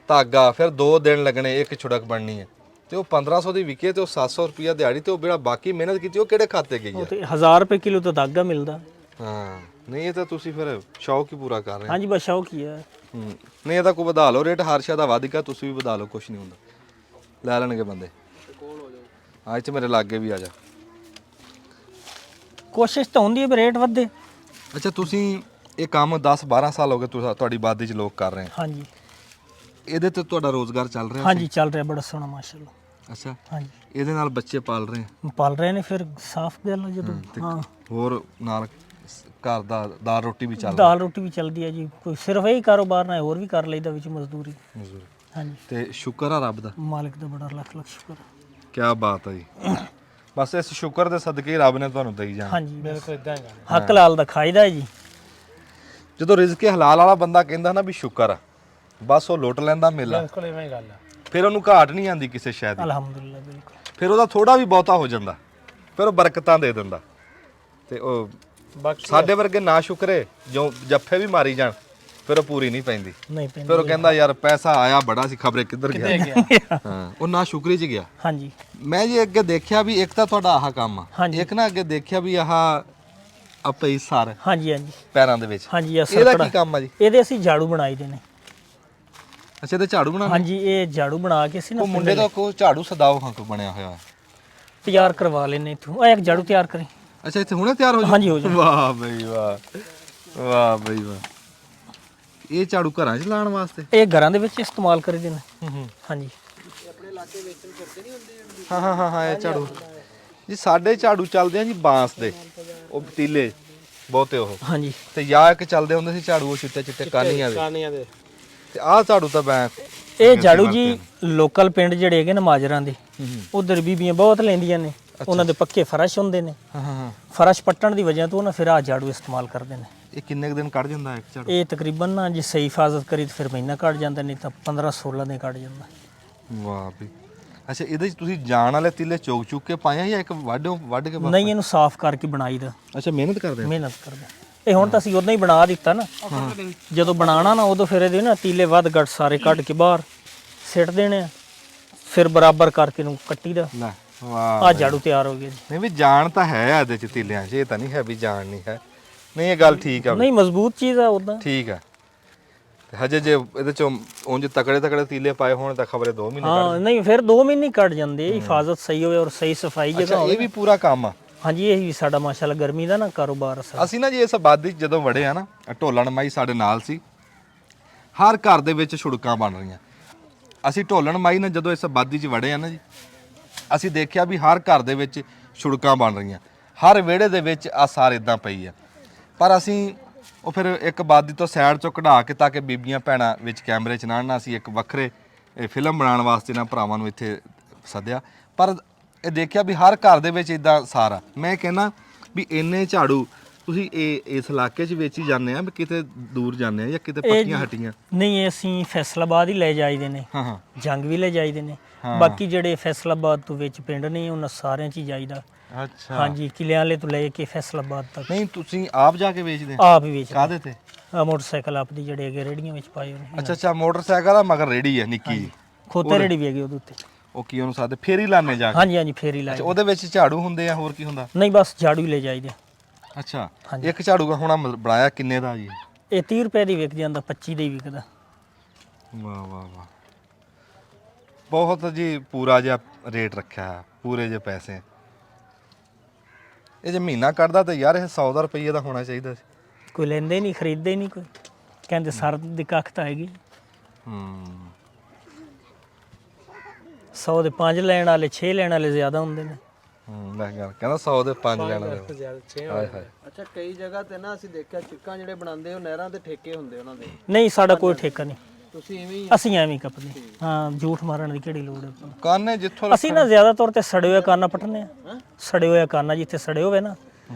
ਧਾਗਾ ਫਿਰ 2 ਦਿਨ ਲੱਗਣੇ, ਇੱਕ ਛੁੜਕ ਬਣਨੀ ਹੈ। ਤੇ ਉਹ 1500 ਦੀ ਵਿਕੇ ਤੇ ਉਹ 700 ਰੁਪਿਆ ਦਿਹਾੜੀ, ਤੇ ਉਹ ਜਿਹੜਾ ਬਾਕੀ ਮਿਹਨਤ ਕੀਤੀ ਉਹ ਕਿਹੜੇ ਖਾਤੇ ਗਈ ਉਹ ਆ? ਤੇ 1000 ਰੁਪਏ ਕਿਲੋ ਤਾਂ ਧਾਗਾ ਮਿਲਦਾ। ਹਾਂ ਨਹੀਂ ਇਹ ਤਾਂ ਤੁਸੀਂ ਫਿਰ ਸ਼ੌਕ ਹੀ ਪੂਰਾ ਕਰ ਰਹੇ ਹੋ। ਹਾਂਜੀ ਬਸ ਸ਼ੌਕ ਹੀ ਹੈ। ਨਹੀਂ ਇਹਦਾ ਕੋਈ ਵਧਾ ਲਓ ਰੇਟ, ਹਰ ਸ਼ੈ ਦਾ ਵਧ ਗਿਆ, ਤੁਸੀਂ ਵੀ ਵਧਾ ਲਓ, ਕੁਝ ਨਹੀਂ ਹੁੰਦਾ, ਲੈ ਲੈਣਗੇ ਬੰਦੇ। ਹਾਂ ਇੱਥੇ ਮੇਰੇ ਲਾਗੇ ਵੀ ਆ ਜਾ। ਕੋਸ਼ਿਸ਼ ਤਾਂ ਹੁੰਦੀ ਹੈ ਵੀ ਰੇਟ ਵਧੇ। ਅੱਛਾ ਤੁਸੀਂ ਇਹ ਕੰਮ 10-12 ਸਾਲ ਹੋ ਗਏ ਤੁਹਾਡੀ ਬਾਦੀ ਚ ਲੋਕ ਕਰ ਰਹੇ ਆ? ਹਾਂਜੀ ਇਹਦੇ ਤੇ ਤੁਹਾਡਾ ਰੋਜ਼ਗਾਰ ਚੱਲ ਰਿਹਾ? ਹਾਂਜੀ ਚੱਲ ਰਿਹਾ, ਬੜਾ ਸੋਹਣਾ ਮਾਸ਼ਾਅੱਲਾ। ਅੱਛਾ ਹਾਂਜੀ ਇਹਦੇ ਨਾਲ ਬੱਚੇ ਪਾਲ ਰਹੇ ਆ? ਪਾਲ ਰਹੇ ਨੇ, ਫਿਰ ਸਾਫ਼ ਗੱਲ ਹੈ ਜਦੋਂ। ਹਾਂ ਹੋਰ ਨਾਲ ਘਰ ਦਾ ਦਾਲ ਰੋਟੀ ਵੀ ਚੱਲ ਦਾਲ ਰੋਟੀ ਵੀ ਚੱਲਦੀ ਹੈ ਜੀ, ਕੋਈ ਸਿਰਫ ਇਹੀ ਕਾਰੋਬਾਰ ਨਾ, ਹੋਰ ਵੀ ਕਰ ਲਈਦਾ ਵਿੱਚ ਮਜ਼ਦੂਰੀ। ਮਜ਼ਦੂਰ। ਹਾਂਜੀ ਤੇ ਸ਼ੁਕਰ ਆ ਰੱਬ ਦਾ, ਮਾਲਕ ਦਾ ਬੜਾ ਲੱਖ ਲੱਖ ਸ਼ੁਕਰ। ਕੀ ਬਾਤ ਹੈ ਜੀ। ਬਸ ਇਸ ਸ਼ੁਕਰ ਦੇ ਸਦਕੇ ਹੀ ਰੱਬ ਨੇ ਤੁਹਾਨੂੰ ਦੇਈ ਜਾਣਾ। ਹਾਂਜੀ ਬਿਲਕੁਲ ਇਦਾਂ ਹੀ ਹੱਕ ਲਾਲ ਦਾ ਖਾਈਦਾ ਹੈ ਜੀ। ਜਦੋਂ ਰਿਜ਼ਕੇ ਹਲਾਲ ਵਾਲਾ ਬੰਦਾ ਕਹਿੰਦਾ ਨਾ ਵੀ ਸ਼ੁਕਰ ਆ, ਬਸ ਉਹ ਲੁੱਟ ਲੈਂਦਾ ਮੇਲਾ। ਬਿਲਕੁਲ ਇਵੇਂ ਹੀ ਗੱਲ ਆ। ਫਿਰ ਉਹਨੂੰ ਘਾਟ ਨਹੀਂ ਆਂਦੀ ਕਿਸੇ ਸ਼ੈ ਦੀ। ਅਲਹਮਦੁਲਿਲਾ ਬਿਲਕੁਲ। ਫਿਰ ਉਹਦਾ ਥੋੜਾ ਵੀ ਬਹੁਤਾ ਹੋ ਜਾਂਦਾ, ਫਿਰ ਉਹ ਬਰਕਤਾਂ ਦੇ ਦਿੰਦਾ। ਤੇ ਉਹ ਸਾਡੇ ਵਰਗੇ ਨਾ ਸ਼ੁਕਰੇ ਜੋ ਜੱਫੇ ਵੀ ਮਾਰੀ ਜਾਣ, ਫਿਰ ਉਹ ਪੂਰੀ ਨਹੀਂ ਪੈਂਦੀ। ਨਹੀਂ ਪੈਂਦੀ। ਫਿਰ ਉਹ ਕਹਿੰਦਾ ਯਾਰ ਪੈਸਾ ਆਇਆ ਬੜਾ ਸੀ, ਖਬਰੇ ਕਿੱਧਰ ਗਿਆ। ਹਾਂ ਉਹ ਨਾ ਸ਼ੁਕਰੀ ਚ ਗਿਆ। ਹਾਂਜੀ ਮੈਂ ਜੀ ਅੱਗੇ ਦੇਖਿਆ ਵੀ ਇੱਕ ਤਾਂ ਤੁਹਾਡਾ ਆਹ ਕੰਮ ਆ, ਹਾਂਜੀ। ਇੱਕ ਨਾ ਅੱਗੇ ਦੇਖਿਆ ਵੀ ਆਹ ਆਪੇ ਸਾਰ ਹਾਂਜੀ ਹਾਂਜੀ ਪੈਰਾਂ ਦੇ ਵਿੱਚ, ਹਾਂਜੀ ਇਹ ਇਹਦਾ ਸਰਕੜਾ। ਕੀ ਕੰਮ ਆ ਜੀ? ਇਹਦੇ ਅਸੀਂ ਝਾੜੂ ਬਣਾਈ ਦੇ ਨੇ। ਅੱਛਾ ਇਹਦੇ ਝਾੜੂ ਬਣਾਉਣਾ? ਹਾਂਜੀ ਇਹ ਝਾੜੂ ਬਣਾ ਕੇ ਅਸੀਂ ਨਾ ਉਹ ਮੁੰਡੇ ਦਾ ਕੋ ਝਾੜੂ ਸਦਾਓ ਹਾਂ ਕੋ ਬਣਿਆ ਹੋਇਆ। ਤਿਆਰ ਕਰਵਾ ਲੈਨੇ ਇਥੋਂ। ਆ ਇੱਕ ਝਾੜੂ ਤਿਆਰ ਕਰੀ। ਅੱਛਾ ਇੱਥੇ ਹੁਣੇ ਤਿਆਰ ਹੋ ਜਾ? ਹਾਂਜੀ ਹੋ ਜਾ। ਵਾਹ ਬਈ ਵਾਹ, ਵਾਹ ਬਈ ਵਾਹ। ਇਹ ਝਾੜੂ ਘਰਾਂ 'ਚ ਲਾਉਣ ਵਾਸਤੇ? ਇਹ ਘਰਾਂ ਦੇ ਵਿੱਚ ਇਸਤੇਮਾਲ ਕਰੀਦੇ ਨੇ। ਹਾਂਜੀ ਹਾਂ ਹਾਂ ਹਾਂ ਹਾਂ ਇਹ ਝਾੜੂ ਜੀ ਸਾਡੇ ਝਾੜੂ ਚੱਲਦੇ ਆ ਜੀ ਬਾਂਸ ਦੇ, ਉਹ ਪਤੀਲੇ ਬਹੁਤੇ ਉਹ। ਹਾਂਜੀ ਤੇ ਜਾਂ ਇੱਕ ਚੱਲਦੇ ਹੁੰਦੇ ਸੀ ਝਾੜੂ ਉਹ ਚਿੱਟੇ ਚਿੱਟੇ ਕਾਨੀਆਂ ਦੇ। ਤੇ ਆਹ ਝਾੜੂ ਤਾਂ ਮੈਂ ਇਹ ਝਾੜੂ ਜੀ ਲੋਕਲ ਪਿੰਡ ਜਿਹੜੇ ਹੈਗੇ ਨੇ ਮਾਜਰਾਂ ਦੇ, ਉਧਰ ਬੀਬੀਆਂ ਬਹੁਤ ਲੈਂਦੀਆਂ ਨੇ, ਉਹਨਾਂ ਦੇ ਪੱਕੇ ਫਰਸ਼ ਹੁੰਦੇ ਨੇ। ਹਾਂ ਹਾਂ ਫਰਸ਼ ਪੱਟਣ ਦੀ ਵਜ੍ਹਾ ਤੋਂ ਉਹਨਾਂ ਫਿਰ ਆ ਝਾੜੂ ਇਸਤੇਮਾਲ ਕਰਦੇ ਨੇ। ਇਹ ਕਿੰਨੇ ਕੁ ਦਿਨ ਕੱਢ ਜਾਂਦਾ ਇੱਕ ਝਾੜੂ? ਇਹ ਤਕਰੀਬਨ ਨਾ ਜੇ ਸਹੀ ਹਿਫਾਜ਼ਤ ਕਰੀ ਤਾਂ ਫਿਰ ਮਹੀਨਾ ਕੱਢ ਜਾਂਦਾ, ਨਹੀਂ ਤਾਂ 15-16 ਦਿਨ ਕੱਢ ਜਾਂਦਾ। ਵਾਹ ਵੀ। ਅੱਛਾ ਇਹਦੇ 'ਚ ਤੁਸੀਂ ਜਾਣ ਵਾਲੇ ਤੀਲੇ ਚੁੱਕ ਕੇ ਪਾਏ ਆ ਜਾਂ ਇੱਕ ਵੱਢ ਕੇ? ਨਹੀਂ ਇਹਨੂੰ ਸਾਫ਼ ਕਰਕੇ ਬਣਾਈਦਾ। ਅੱਛਾ ਮਿਹਨਤ ਕਰਦੇ ਆ? ਮਿਹਨਤ ਕਰਦੇ। ਇਹ ਹੁਣ ਤਾਂ ਅਸੀਂ ਉਦਾਂ ਹੀ ਬਣਾ ਦਿੱਤਾ ਨਾ, ਜਦੋਂ ਬਣਾਉਣਾ ਨਾ ਉਦੋਂ ਫਿਰ ਇਹਦੇ ਨਾ ਤੀਲੇ ਵੱਧ ਘੱਟ ਸਾਰੇ ਕੱਢ ਕੇ ਬਾਹਰ ਸਿੱਟ ਦੇਣੇ ਆ। ਫਿਰ ਬਰਾਬਰ ਕਰਕੇ ਨੂੰ ਕੱਟੀ ਦਾ। ਲੈ ਵਾਹ, ਆ ਝਾੜੂ ਤਿਆਰ ਹੋ ਗਿਆ ਜੀ। ਨਹੀਂ ਵੀ ਜਾਨ ਤਾਂ ਹੈ ਇਹਦੇ ਚ ਤੀਲਿਆਂ 'ਚ, ਇਹ ਤਾਂ ਨਹੀਂ ਹੈ ਵੀ ਜਾਨ ਨਹੀਂ ਹੈ। ਨਹੀਂ ਇਹ ਗੱਲ ਠੀਕ ਆ ਵੀ, ਨਹੀਂ ਮਜ਼ਬੂਤ ਚੀਜ਼ ਆ ਉਦਾਂ। ਠੀਕ ਆ। ਤੇ ਹਜੇ ਜੇ ਇਹਦੇ ਚੋਂ ਉਂਝ ਤਕੜੇ ਤੀਲੇ ਪਾਏ ਹੋਣ ਤਾਂ ਖਬਰੇ 2 ਮਹੀਨੇ ਹਾਂ ਨਹੀਂ ਫਿਰ 2 ਮਹੀਨੇ ਕੱਢ ਜਾਂਦੇ। ਹਿਫਾਜ਼ਤ ਸਹੀ ਹੋਵੇ ਔਰ ਸਹੀ ਸਫਾਈ ਜਗ੍ਹਾ ਅੱਛਾ, ਹੋਵੇ। ਇਹ ਵੀ ਪੂਰਾ ਕੰਮ ਆ। ਹਾਂਜੀ ਇਹ ਵੀ ਸਾਡਾ ਮਾਸ਼ਾਅੱਲਾ ਗਰਮੀ ਦਾ ਨਾ ਕਾਰੋਬਾਰ ਆ। ਅਸੀਂ ਨਾ ਜੀ ਇਸ ਆਬਾਦੀ 'ਚ ਜਦੋਂ ਵੜੇ ਆ ਨਾ, ਢੋਲਣ ਮਾਈ ਸਾਡੇ ਨਾਲ ਸੀ, ਹਰ ਘਰ ਦੇ ਵਿੱਚ ਛੁੜਕਾਂ ਬਣ ਰਹੀਆਂ। ਅਸੀਂ ਢੋਲਣ ਮਾਈ ਨਾਲ ਜਦੋਂ ਇਸ ਆਬਾਦੀ 'ਚ ਵੜੇ ਆ ਨਾ ਜੀ, ਅਸੀਂ ਦੇਖਿਆ ਵੀ ਹਰ ਘਰ ਦੇ ਵਿੱਚ ਛੁੜਕਾਂ ਬਣ ਰਹੀਆਂ, ਹਰ ਵਿਹੜੇ ਦੇ ਵਿੱਚ ਆਸਾਰ ਇਦਾਂ ਪਈ ਆ। ਪਰ ਅਸੀਂ ਉਹ ਫਿਰ ਇੱਕ ਆਬਾਦੀ ਤੋਂ ਸਾਈਡ ਚੋਂ ਕਢਾ ਕੇ ਤਾਂ ਕਿ ਬੀਬੀਆਂ ਭੈਣਾਂ ਵਿੱਚ ਕੈਮਰੇ 'ਚ ਨਾ ਅਸੀਂ ਇੱਕ ਵੱਖਰੇ ਫਿਲਮ ਬਣਾਉਣ ਵਾਸਤੇ ਨਾ ਭਰਾਵਾਂ ਨੂੰ ਇੱਥੇ ਸੱਦਿਆ। ਪਰ ਇਹ ਦੇਖਿਆ ਵੀ ਹਰ ਘਰ ਦੇ ਵਿੱਚ ਇਦਾਂ ਸਾਰਾ। ਮੈਂ ਕਹਿੰਦਾ ਵੀ ਇੰਨੇ ਝਾੜੂ ਤੁਸੀਂ ਇਸ ਇਲਾਕੇ 'ਚ ਵੇਚੀ ਜਾਂਦੇ ਆ ਵੀ ਕਿਤੇ ਦੂਰ ਜਾਂਦੇ ਆ ਜਾਂ ਕਿਤੇ ਪੱਕੀਆਂ ਹਟੀਆਂ? ਨਹੀਂ ਅਸੀਂ ਫੈਸਲਾਬਾਦ ਹੀ ਲੈ ਜਾਈਦੇ ਨੇ। ਹਾਂ ਹਾਂ, ਜੰਗ ਵੀ ਲੈ ਜਾਈਦੇ ਨੇ। ਬਾਕੀ ਜਿਹੜੇ ਫੈਸਲਾਬਾਦ ਤੋਂ ਵਿੱਚ ਪਿੰਡ ਨੇ ਉਹਨਾਂ ਸਾਰਿਆਂ 'ਚ ਹੀ ਜਾਈਦਾ। ਅੱਛਾ ਹਾਂਜੀ ਕਿਲਿਆਂ ਵਾਲੇ ਤੋਂ ਲੈ ਕੇ ਫੈਸਲਾਬਾਦ ਤੱਕ ਨਹੀਂ ਤੁਸੀਂ ਆਪ ਜਾ ਕੇ ਵੇਚਦੇ ਆ? ਆਪ ਹੀ ਵੇਚਦੇ। ਕਾਹਦੇ ਤੇ? ਮੋਟਰਸਾਈਕਲ ਆਪਦੀ ਜਿਹੜੇ ਹੈਗੇ ਰੇੜੀਆਂ ਵਿੱਚ ਪਾਏ ਹੋਏ ਨੇ। ਅੱਛਾ ਅੱਛਾ, ਮੋਟਰਸਾਈਕਲ ਆ ਮਗਰ ਰੇੜੀ ਹੈ ਨਿੱਕੀ ਜੀ, ਖੋਤੇ ਰੇੜੀ ਵੀ ਹੈਗੀ ਉਹਦੇ ਉੱਤੇ। ਉਹ ਕੀ ਉਹਨੂੰ ਸਾਦੇ ਫੇਰੀ ਲਾਣੇ ਜਾ ਕੇ? ਹਾਂਜੀ ਹਾਂਜੀ ਫੇਰੀ ਲਾਈ। ਅੱਛਾ, ਉਹਦੇ ਵਿੱਚ ਝਾੜੂ ਹੁੰਦੇ ਆ, ਹੋਰ ਕੀ ਹੁੰਦਾ? ਨਹੀਂ ਬਸ ਝਾੜੂ ਹੀ ਲੈ ਜਾਈਦੇ। ਅੱਛਾ, ਇੱਕ ਝਾੜੂ ਹੁਣ ਬਣਾਇਆ ਕਿੰਨੇ ਦਾ ਜੀ? ਇਹ 30 ਰੁਪਏ ਦੀ ਵਿਕ ਜਾਂਦਾ, 25 ਦੀ ਵਿਕਦਾ। ਵਾਹ ਵਾਹ ਵਾਹ, ਬਹੁਤ ਜੀ ਪੂਰਾ ਜਿਹਾ ਰੇਟ ਰੱਖਿਆ ਹੈ, ਪੂਰੇ ਜੇ ਪੈਸੇ। ਇਹ ਜੇ ਮਹੀਨਾ ਕੱਢਦਾ ਤਾਂ ਯਾਰ ਇਹ 100 ਰੁਪਏ ਦਾ ਹੋਣਾ ਚਾਹੀਦਾ ਸੀ। ਕੋਈ ਲੈਂਦੇ ਨਹੀਂ, ਖਰੀਦਦੇ ਨਹੀਂ ਕੋਈ, ਕਹਿੰਦੇ ਸਰ ਦੀ ਕੱਖ ਤਾਂ ਹੈਗੀ। 100 ਦੇ 5 ਲੈਣ ਵਾਲੇ, 6 ਲੈਣ ਵਾਲੇ ਜ਼ਿਆਦਾ ਹੁੰਦੇ ਨੇ। ਮੈਂ ਕਹਿੰਦਾ 100 ਦੇ 5 ਲੈਣਾ। ਹਾਏ ਹਾਏ। ਅੱਛਾ ਕਈ ਜਗ੍ਹਾ ਤੇ ਨਾ ਅਸੀਂ ਦੇਖਿਆ ਚਿੱਕਾਂ ਜਿਹੜੇ ਬਣਾਉਂਦੇ ਉਹ ਨਹਿਰਾਂ ਤੇ ਠੇਕੇ ਹੁੰਦੇ ਉਹਨਾਂ ਦੇ। ਨਹੀਂ ਸਾਡਾ ਕੋਈ ਠੇਕਾ ਨਹੀਂ, ਤੁਸੀਂ ਐਵੇਂ ਹੀ ਅਸੀਂ ਐਵੇਂ ਹੀ ਕੱਪਦੇ। ਹਾਂ ਝੂਠ ਮਾਰਨ ਦੀ ਕਿਹੜੀ ਲੋੜ ਹੈ ਆਪਾਂ ਨੂੰ। ਕਾਨੇ ਜਿੱਥੋਂ ਅਸੀਂ ਨਾ ਜ਼ਿਆਦਾ ਤੌਰ ਤੇ ਸੜੇ ਹੋਏ ਕਾਨਾ ਪਟਨੇ ਆ। ਸੜੇ ਹੋਏ ਕਾਨਾ ਜਿੱਥੇ ਸੜੇ ਹੋਵੇ ਨਾ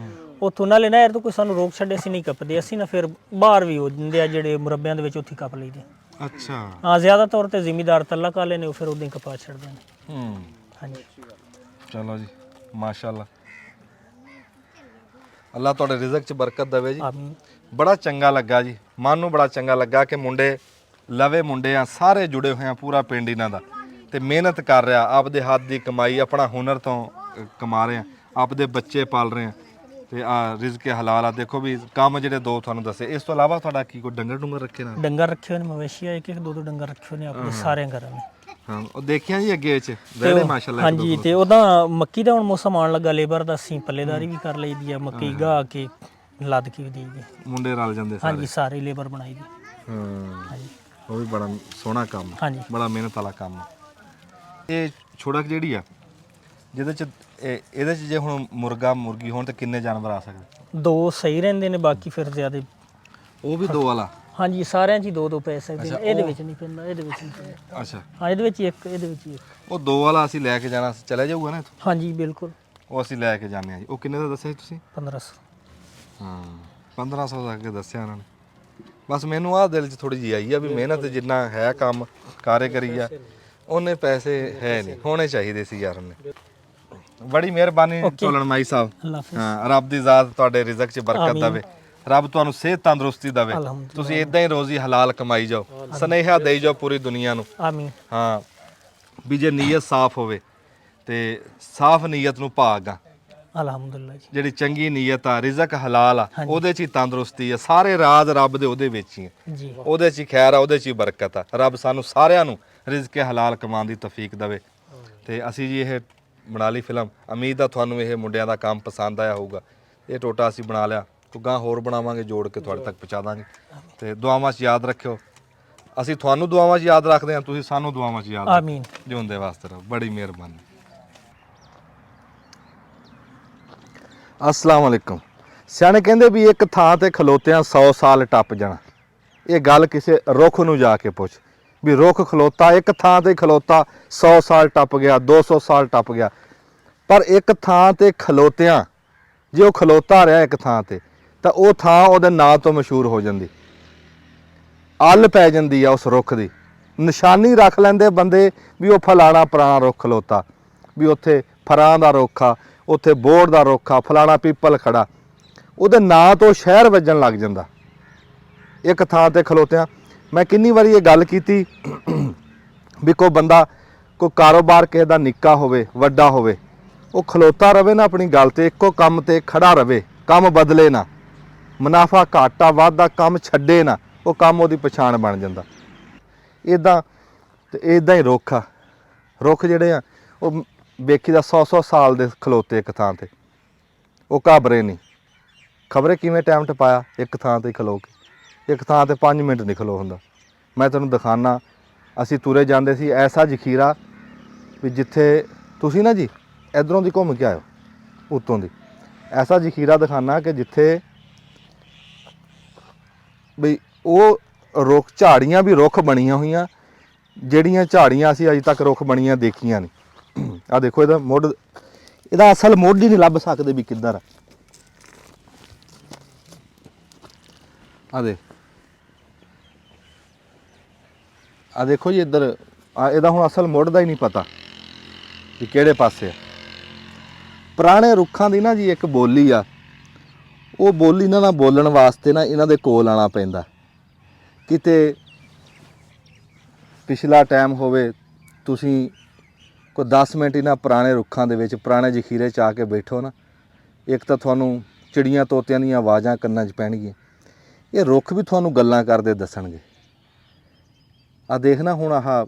ਉੱਥੋਂ ਨਾਲੇ ਨਹਿਰ ਤੋਂ ਕੋਈ ਸਾਨੂੰ ਰੋਕ ਛੱਡੇ, ਅਸੀਂ ਨਹੀਂ ਕੱਪਦੇ। ਅਸੀਂ ਨਾ ਫਿਰ ਬਾਹਰ ਵੀ ਹੋ ਜਾਂਦੇ ਆ ਜਿਹੜੇ ਮੁਰੱਬਿਆਂ ਦੇ ਵਿੱਚ, ਉੱਥੇ ਕੱਪ ਲਈਦੇ। ਅੱਛਾ ਹਾਂ ਜ਼ਿਆਦਾ ਤੌਰ ਤੇ ਜ਼ਿਮੀਦਾਰ ਤੱਲਾ ਕਾਲੇ ਨੇ, ਉਹ ਫਿਰ ਉਦੋਂ ਹੀ ਕਪਾ ਛੱਡਦੇ ਨੇ। ਹਾਂਜੀ ਚਲੋ ਜੀ, ਮਾਸ਼ਾਅੱਲਾ, ਅੱਲਾ ਤੁਹਾਡੇ ਰਿਜ਼ਕ 'ਚ ਬਰਕਤ ਦੇਵੇ ਜੀ। ਆਮੀਨ। ਬੜਾ ਚੰਗਾ ਲੱਗਾ ਜੀ, ਮਨ ਨੂੰ ਬੜਾ ਚੰਗਾ ਲੱਗਾ ਕਿ ਮੁੰਡੇ ਲਵੇ ਮੁੰਡੇ ਆ, ਸਾਰੇ ਜੁੜੇ ਹੋਏ ਆ, ਪੂਰਾ ਪਿੰਡ ਇਹਨਾਂ ਦਾ, ਤੇ ਮਿਹਨਤ ਕਰ ਰਿਹਾ, ਆਪਦੇ ਹੱਥ ਦੀ ਕਮਾਈ ਆਪਣਾ ਹੁਨਰ ਤੋਂ ਕਮਾ ਰਹੇ ਆ, ਆਪਦੇ ਬੱਚੇ ਪਾਲ ਰਹੇ ਆ, ਤੇ ਆ ਰਿਜ਼ਕ ਹਲਾਲ ਆ। ਦੇਖੋ ਵੀ ਕੰਮ ਜਿਹੜੇ ਦੋ ਤੁਹਾਨੂੰ ਦੱਸੇ, ਇਸ ਤੋਂ ਇਲਾਵਾ ਤੁਹਾਡਾ ਕੀ ਕੋਈ ਡੰਗਰ ਡੁੰਗਰ ਰੱਖੇ ਨਾ? ਡੰਗਰ ਰੱਖੇ ਹੋਏ ਨੇ, ਮਵੇਸ਼ੀ ਆ, ਇੱਕ ਇੱਕ ਦੋ ਦੋ ਡੰਗਰ ਰੱਖੇ ਹੋਏ ਨੇ ਆਪਣੇ ਸਾਰਿਆਂ ਘਰਾਂ ਨੇ। ਹਾਂ ਉਹ ਦੇਖਿਆ ਜੀ ਅੱਗੇ ਵਿੱਚ ਵੈਲੇ ਮਾਸ਼ਾਅੱਲਾ। ਹਾਂਜੀ ਤੇ ਉਹਦਾ ਮੱਕੀ ਦਾ ਹੁਣ ਮੌਸਮ ਆਉਣ ਲੱਗਾ, ਲੇਬਰ ਦਾ ਅਸੀਂ ਪੱਲੇਦਾਰੀ ਵੀ ਕਰ ਲਈਦੀ ਆ, ਮੱਕੀ ਗਾਹ ਕੇ ਲੱਦ ਕੇ ਵੀ ਦੇਈਦੀ। ਮੁੰਡੇ ਰਲ ਜਾਂਦੇ ਸਾਰੇ? ਹਾਂਜੀ ਸਾਰੇ ਲੇਬਰ ਬਣਾਈ ਦੀ। ਹਾਂ ਹਾਂਜੀ ਉਹ ਵੀ ਬੜਾ ਸੋਹਣਾ ਕੰਮ, ਹਾਂਜੀ ਬੜਾ ਮਿਹਨਤ ਵਾਲਾ ਕੰਮ। ਇਹ ਛੁੜਕ ਜਿਹੜੀ ਆ ਜਿਹਦੇ ਚ ਇਹਦੇ ਚ ਜੇ ਹੁਣ ਮੁਰਗਾ ਮੁਰਗੀ ਹੋਣ ਤਾਂ ਕਿੰਨੇ ਜਾਨਵਰ ਆ ਸਕਦੇ? 2 ਸਹੀ ਰਹਿੰਦੇ ਨੇ, ਬਾਕੀ ਫਿਰ ਜ਼ਿਆਦਾ। ਉਹ ਵੀ 2 ਵਾਲਾ? ਹਾਂਜੀ ਸਾਰਿਆਂ 'ਚ ਹੀ 2 ਪੈ ਸਕਦੇ ਨੇ। ਇਹਦੇ ਵਿੱਚ ਨਹੀਂ ਪੈਂਦਾ, ਇਹਦੇ ਵਿੱਚ ਨਹੀਂ ਪੈਂਦਾ। ਅੱਛਾ ਹਾਂ ਇਹਦੇ ਵਿੱਚ ਇੱਕ, ਇਹਦੇ ਵਿੱਚ ਇੱਕ। ਉਹ 2 ਵਾਲਾ ਅਸੀਂ ਲੈ ਕੇ ਜਾਣਾ, ਚਲੇ ਜਾਊਗਾ ਨਾ ਇੱਥੋਂ? ਹਾਂਜੀ ਬਿਲਕੁਲ। ਉਹ ਅਸੀਂ ਲੈ ਕੇ ਜਾਂਦੇ ਆ ਜੀ। ਉਹ ਕਿੰਨੇ ਦਾ ਦੱਸਿਆ ਜੀ ਤੁਸੀਂ? 1500। ਹਾਂ 1500 ਦਾ ਅੱਗੇ ਦੱਸਿਆ ਉਹਨਾਂ ਨੇ। ਬਸ ਮੈਨੂੰ ਆਹ ਦਿਲ 'ਚ ਥੋੜੀ ਜਿਹੀ ਆਈ ਆ ਵੀ ਮਿਹਨਤ ਜਿੰਨਾ ਹੈ ਕੰਮ ਕਾਰੇ ਕਰੀ ਆ, ਉਹਨੇ ਪੈਸੇ ਹੈ ਨਹੀਂ, ਹੋਣੇ ਚਾਹੀਦੇ ਸੀ ਯਾਰ ਉਹਨੇ। ਬੜੀ ਮਿਹਰਬਾਨੀ ਢੋਲਣ ਮਾਈ ਸਾਹਿਬ। ਅੱਲਾਹ ਹਾਫਿਜ਼। ਹਾਂ ਰੱਬ ਦੀ ਜ਼ਾਤ ਤੁਹਾਡੇ ਰਿਜ਼ਕ 'ਚ ਬਰਕਤ ਦੇਵੇ, ਰੱਬ ਤੁਹਾਨੂੰ ਸਿਹਤ ਤੰਦਰੁਸਤੀ ਦੇਵੇ, ਤੁਸੀਂ ਇਦਾਂ ਹੀ ਰੋਜ਼ੀ ਹਲਾਲ ਕਮਾਈ ਜਾਓ, ਸਨੇਹਾ ਦੇਈ ਜਾਓ ਪੂਰੀ ਦੁਨੀਆ ਨੂੰ। ਆਮੀਨ। ਹਾਂ ਵੀ ਜੇ ਨੀਅਤ ਸਾਫ਼ ਹੋਵੇ ਤੇ ਸਾਫ਼ ਨੀਅਤ ਨੂੰ ਭਾਗ ਆ। ਅਲਹਮਦੁਲਿਲਾ ਜੀ। ਜਿਹੜੀ ਚੰਗੀ ਨੀਅਤ ਆ, ਰਿਜ਼ਕ ਹਲਾਲ ਆ, ਉਹਦੇ 'ਚ ਹੀ ਤੰਦਰੁਸਤੀ ਆ, ਸਾਰੇ ਰਾਜ਼ ਰੱਬ ਦੇ ਉਹਦੇ ਵਿੱਚ ਹੀ ਆ, ਜੀ ਉਹਦੇ 'ਚ ਹੀ ਖੈਰ ਆ, ਉਹਦੇ 'ਚ ਹੀ ਬਰਕਤ ਆ। ਰੱਬ ਸਾਨੂੰ ਸਾਰਿਆਂ ਨੂੰ ਰਿਜ਼ਕ ਹਲਾਲ ਕਮਾਉਣ ਦੀ ਤੌਫੀਕ ਦੇਵੇ। ਤੇ ਅਸੀਂ ਜੀ ਇਹ ਬਣਾ ਲਈ ਫਿਲਮ, ਉਮੀਦ ਆ ਤੁਹਾਨੂੰ ਇਹ ਮੁੰਡਿਆਂ ਦਾ ਕੰਮ ਪਸੰਦ ਆਇਆ ਹੋਊਗਾ। ਇਹ ਟੋਟਾ ਅਸੀਂ ਬਣਾ ਲਿਆ, ਗਾਂ ਹੋਰ ਬਣਾਵਾਂਗੇ, ਜੋੜ ਕੇ ਤੁਹਾਡੇ ਤੱਕ ਪਹੁੰਚਾ ਦਾਂਗੇ। ਤੇ ਦੁਆਵਾਂ 'ਚ ਯਾਦ ਰੱਖਿਓ, ਅਸੀਂ ਤੁਹਾਨੂੰ ਦੁਆਵਾਂ 'ਚ ਯਾਦ ਰੱਖਦੇ ਹਾਂ, ਤੁਸੀਂ ਸਾਨੂੰ ਦੁਆਵਾਂ 'ਚ ਯਾਦ ਰੱਖੋ। ਆਮੀਨ। ਜਿਉਂਦੇ ਵਾਸਤੇ ਰਹੋ, ਬੜੀ ਮਿਹਰਬਾਨੀ। अस्सलाम वालेकुम। ਸਿਆਣੇ ਕਹਿੰਦੇ ਵੀ ਇੱਕ ਥਾਂ ਤੇ ਖਲੋਤਿਆਂ 100 ਸਾਲ ਟੱਪ ਜਾਣਾ। ਇਹ ਗੱਲ ਕਿਸੇ ਰੁੱਖ ਨੂੰ ਜਾ ਕੇ ਪੁੱਛ ਵੀ ਰੁੱਖ ਖਲੋਤਾ ਇੱਕ ਥਾਂ ਤੇ ਖਲੋਤਾ 100 ਸਾਲ ਟੱਪ ਗਿਆ, 200 ਸਾਲ ਟੱਪ ਗਿਆ, ਪਰ ਇੱਕ ਥਾਂ ਤੇ ਖਲੋਤਿਆਂ ਜੇ ਉਹ ਖਲੋਤਾ ਰਿਹਾ ਇੱਕ ਥਾਂ ਤੇ ਤਾਂ ਉਹ ਥਾਂ ਉਹਦੇ ਨਾਂ ਤੋਂ ਮਸ਼ਹੂਰ ਹੋ ਜਾਂਦੀ, ਅੱਲ ਪੈ ਜਾਂਦੀ ਆ ਉਸ ਰੁੱਖ ਦੀ, ਨਿਸ਼ਾਨੀ ਰੱਖ ਲੈਂਦੇ ਬੰਦੇ ਵੀ ਉਹ ਫਲਾਣਾ ਪੁਰਾਣਾ ਰੁੱਖ ਖਲੋਤਾ, ਵੀ ਉੱਥੇ ਫਰਾਂ ਦਾ ਰੁੱਖ ਆ, ਉੱਥੇ ਬੋਹੜ ਦਾ ਰੁੱਖ ਆ, ਫਲਾਣਾ ਪੀਪਲ ਖੜਾ, ਉਹਦੇ ਨਾਂ ਤੋਂ ਸ਼ਹਿਰ ਵੱਜਣ ਲੱਗ ਜਾਂਦਾ ਇੱਕ ਥਾਂ ਤੇ ਖਲੋਤਿਆਂ। ਮੈਂ ਕਿੰਨੀ ਵਾਰੀ ਇਹ ਗੱਲ ਕੀਤੀ ਵੀ ਕੋਈ ਬੰਦਾ ਕੋਈ ਕਾਰੋਬਾਰ ਕਿਸੇ ਦਾ ਨਿੱਕਾ ਹੋਵੇ ਵੱਡਾ ਹੋਵੇ, ਉਹ ਖਲੋਤਾ ਰਵੇ ਨਾ ਆਪਣੀ ਗੱਲ ਤੇ, ਇੱਕੋ ਕੰਮ ਤੇ ਖੜਾ ਰਵੇ, ਕੰਮ ਬਦਲੇ ਨਾ, ਮੁਨਾਫਾ ਘਾਟਾ ਵਾਧਾ ਕੰਮ ਛੱਡੇ ਨਾ, ਉਹ ਕੰਮ ਉਹਦੀ ਪਛਾਣ ਬਣ ਜਾਂਦਾ। ਇਦਾਂ ਤੇ ਇਦਾਂ ਹੀ ਰੁੱਖ ਆ, ਰੁੱਖ ਜਿਹੜੇ ਆ ਉਹ ਵੇਖੀ ਦਾ 100-100 ਸਾਲ ਦੇ ਖਲੋਤੇ ਇੱਕ ਥਾਂ ਤੇ, ਉਹ ਘਾਬਰੇ ਨਹੀਂ। ਖਬਰੇ ਕਿਵੇਂ ਟਾਈਮ ਟਪਾਇਆ ਇੱਕ ਥਾਂ ਤੇ ਖਲੋ ਕੇ, ਇੱਕ ਥਾਂ ਤੇ 5 ਮਿੰਟ ਨਹੀਂ ਖਲੋ ਹੁੰਦਾ। ਮੈਂ ਤੁਹਾਨੂੰ ਦਿਖਾਣਾ, ਅਸੀਂ ਤੁਰੇ ਜਾਂਦੇ ਸੀ, ਐਸਾ ਜ਼ਖੀਰਾ ਵੀ ਜਿੱਥੇ ਤੁਸੀਂ ਨਾ ਜੀ ਇਧਰੋਂ ਦੀ ਘੁੰਮ ਕੇ ਆਇਓ ਉੱਤੋਂ ਦੀ, ਐਸਾ ਜ਼ਖੀਰਾ ਦਿਖਾਣਾ ਕਿ ਜਿੱਥੇ ਬਈ ਉਹ ਰੁੱਖ ਝਾੜੀਆਂ ਵੀ ਰੁੱਖ ਬਣੀਆਂ ਹੋਈਆਂ, ਜਿਹੜੀਆਂ ਝਾੜੀਆਂ ਅਸੀਂ ਅਜੇ ਤੱਕ ਰੁੱਖ ਬਣੀਆਂ ਦੇਖੀਆਂ ਨਹੀਂ। ਆ ਦੇਖੋ ਇਹਦਾ ਮੁੱਢ, ਇਹਦਾ ਅਸਲ ਮੁੱਢ ਹੀ ਨਹੀਂ ਲੱਭ ਸਕਦੇ ਵੀ ਕਿੱਧਰ ਆ। ਆ ਦੇਖੋ ਜੀ ਇੱਧਰ, ਇਹਦਾ ਹੁਣ ਅਸਲ ਮੁੱਢ ਦਾ ਹੀ ਨਹੀਂ ਪਤਾ ਵੀ ਕਿਹੜੇ ਪਾਸੇ ਆ। ਪੁਰਾਣੇ ਰੁੱਖਾਂ ਦੀ ਨਾ ਜੀ ਇੱਕ ਬੋਲੀ ਆ, ਉਹ ਬੋਲੀ ਇਹਨਾਂ ਨਾਲ ਬੋਲਣ ਵਾਸਤੇ ਨਾ ਇਹਨਾਂ ਦੇ ਕੋਲ ਆਉਣਾ ਪੈਂਦਾ। ਕਿਤੇ ਪਿਛਲਾ ਟਾਈਮ ਹੋਵੇ, ਤੁਸੀਂ ਕੋਈ 10 ਮਿੰਟ ਇਹਨਾਂ ਪੁਰਾਣੇ ਰੁੱਖਾਂ ਦੇ ਵਿੱਚ, ਪੁਰਾਣੇ ਜ਼ਖੀਰੇ 'ਚ ਆ ਕੇ ਬੈਠੋ ਨਾ, ਇੱਕ ਤਾਂ ਤੁਹਾਨੂੰ ਚਿੜੀਆਂ ਤੋਤਿਆਂ ਦੀਆਂ ਆਵਾਜ਼ਾਂ ਕੰਨਾਂ 'ਚ ਪੈਣਗੀਆਂ, ਇਹ ਰੁੱਖ ਵੀ ਤੁਹਾਨੂੰ ਗੱਲਾਂ ਕਰਦੇ ਦੱਸਣਗੇ। ਆ ਦੇਖਣਾ ਹੁਣ, ਆਹ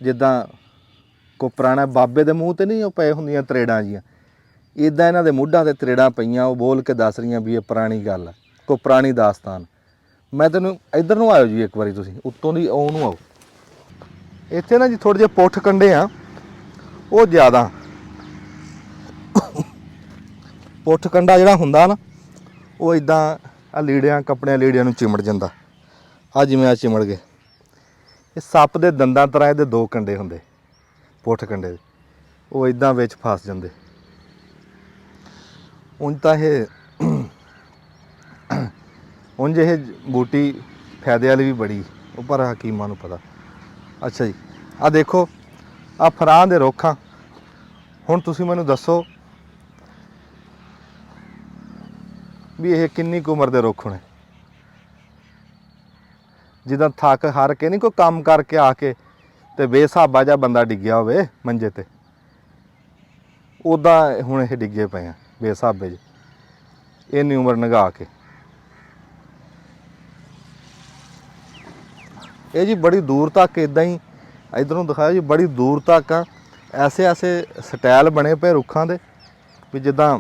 ਜਿੱਦਾਂ ਕੋਈ ਪੁਰਾਣਾ ਬਾਬੇ ਦੇ ਮੂੰਹ 'ਤੇ ਨਹੀਂ ਉਹ ਪਏ ਹੁੰਦੀਆਂ ਤਰੇੜਾਂ ਜੀਆਂ, ਇੱਦਾਂ ਇਹਨਾਂ ਦੇ ਮੁੱਢਾਂ 'ਤੇ ਤਰੇੜਾਂ ਪਈਆਂ, ਉਹ ਬੋਲ ਕੇ ਦੱਸ ਰਹੀਆਂ ਵੀ ਇਹ ਪੁਰਾਣੀ ਗੱਲ ਆ, ਕੋਈ ਪੁਰਾਣੀ ਦਾਸਤਾਨ। ਮੈਂ ਤੈਨੂੰ ਇੱਧਰ ਨੂੰ ਆਇਓ ਜੀ ਇੱਕ ਵਾਰੀ, ਤੁਸੀਂ ਉੱਤੋਂ ਦੀ ਉਹਨੂੰ ਆਓ। ਇੱਥੇ ਨਾ ਜੀ ਥੋੜ੍ਹੇ ਜਿਹੇ ਪੁੱਠ ਕੰਢੇ ਆ, ਉਹ ਜ਼ਿਆਦਾ ਪੁੱਠ ਕੰਢਾ ਜਿਹੜਾ ਹੁੰਦਾ ਨਾ, ਉਹ ਇੱਦਾਂ ਆ ਲੀੜਿਆਂ ਕੱਪੜਿਆਂ ਲੀੜਿਆਂ ਨੂੰ ਚਿਮੜ ਜਾਂਦਾ। ਆ ਜਿਵੇਂ ਆ ਚਿਮੜ ਗਏ, ਇਹ ਸੱਪ ਦੇ ਦੰਦਾਂ ਤਰ੍ਹਾਂ ਇਹਦੇ 2 ਕੰਢੇ ਹੁੰਦੇ ਪੁੱਠ ਕੰਢੇ ਦੇ, ਉਹ ਇੱਦਾਂ ਵਿੱਚ ਫਸ ਜਾਂਦੇ। ਉਂਝ ਤਾਂ ਉਂਝ ਇਹ ਬੂਟੀ ਫਾਇਦੇ ਵਾਲੀ ਵੀ ਬੜੀ, ਉਹ ਪਰ ਹਕੀਮਾਂ ਨੂੰ ਪਤਾ। ਅੱਛਾ ਜੀ, ਆ ਦੇਖੋ ਆ ਫਰਾਂ ਦੇ ਰੁੱਖ ਆ। ਹੁਣ ਤੁਸੀਂ ਮੈਨੂੰ ਦੱਸੋ ਵੀ ਇਹ ਕਿੰਨੀ ਕੁ ਉਮਰ ਦੇ ਰੁੱਖ ਹੋਣੇ? ਜਿੱਦਾਂ ਥੱਕ ਹਾਰ ਕੇ ਨਹੀਂ ਕੋਈ ਕੰਮ ਕਰਕੇ ਆ ਕੇ ਤੇ ਬੇਸਾਬਾ ਜਿਹਾ ਬੰਦਾ ਡਿੱਗਿਆ ਹੋਵੇ ਮੰਜੇ ਤੇ, ਉੱਦਾਂ ਹੁਣ ਇਹ ਡਿੱਗੇ ਪਏ ਆ ਬੇਸਾਬੇ ਜਿਹੇ, ਇੰਨੀ ਉਮਰ ਲੰਘਾ ਕੇ। ਇਹ ਜੀ ਬੜੀ ਦੂਰ ਤੱਕ ਇੱਦਾਂ ਹੀ, ਇੱਧਰੋਂ ਦਿਖਾਓ ਜੀ, ਬੜੀ ਦੂਰ ਤੱਕ ਆ ਐਸੇ ਐਸੇ ਸਟਾਈਲ ਬਣੇ ਪਏ ਰੁੱਖਾਂ ਦੇ ਵੀ ਜਿੱਦਾਂ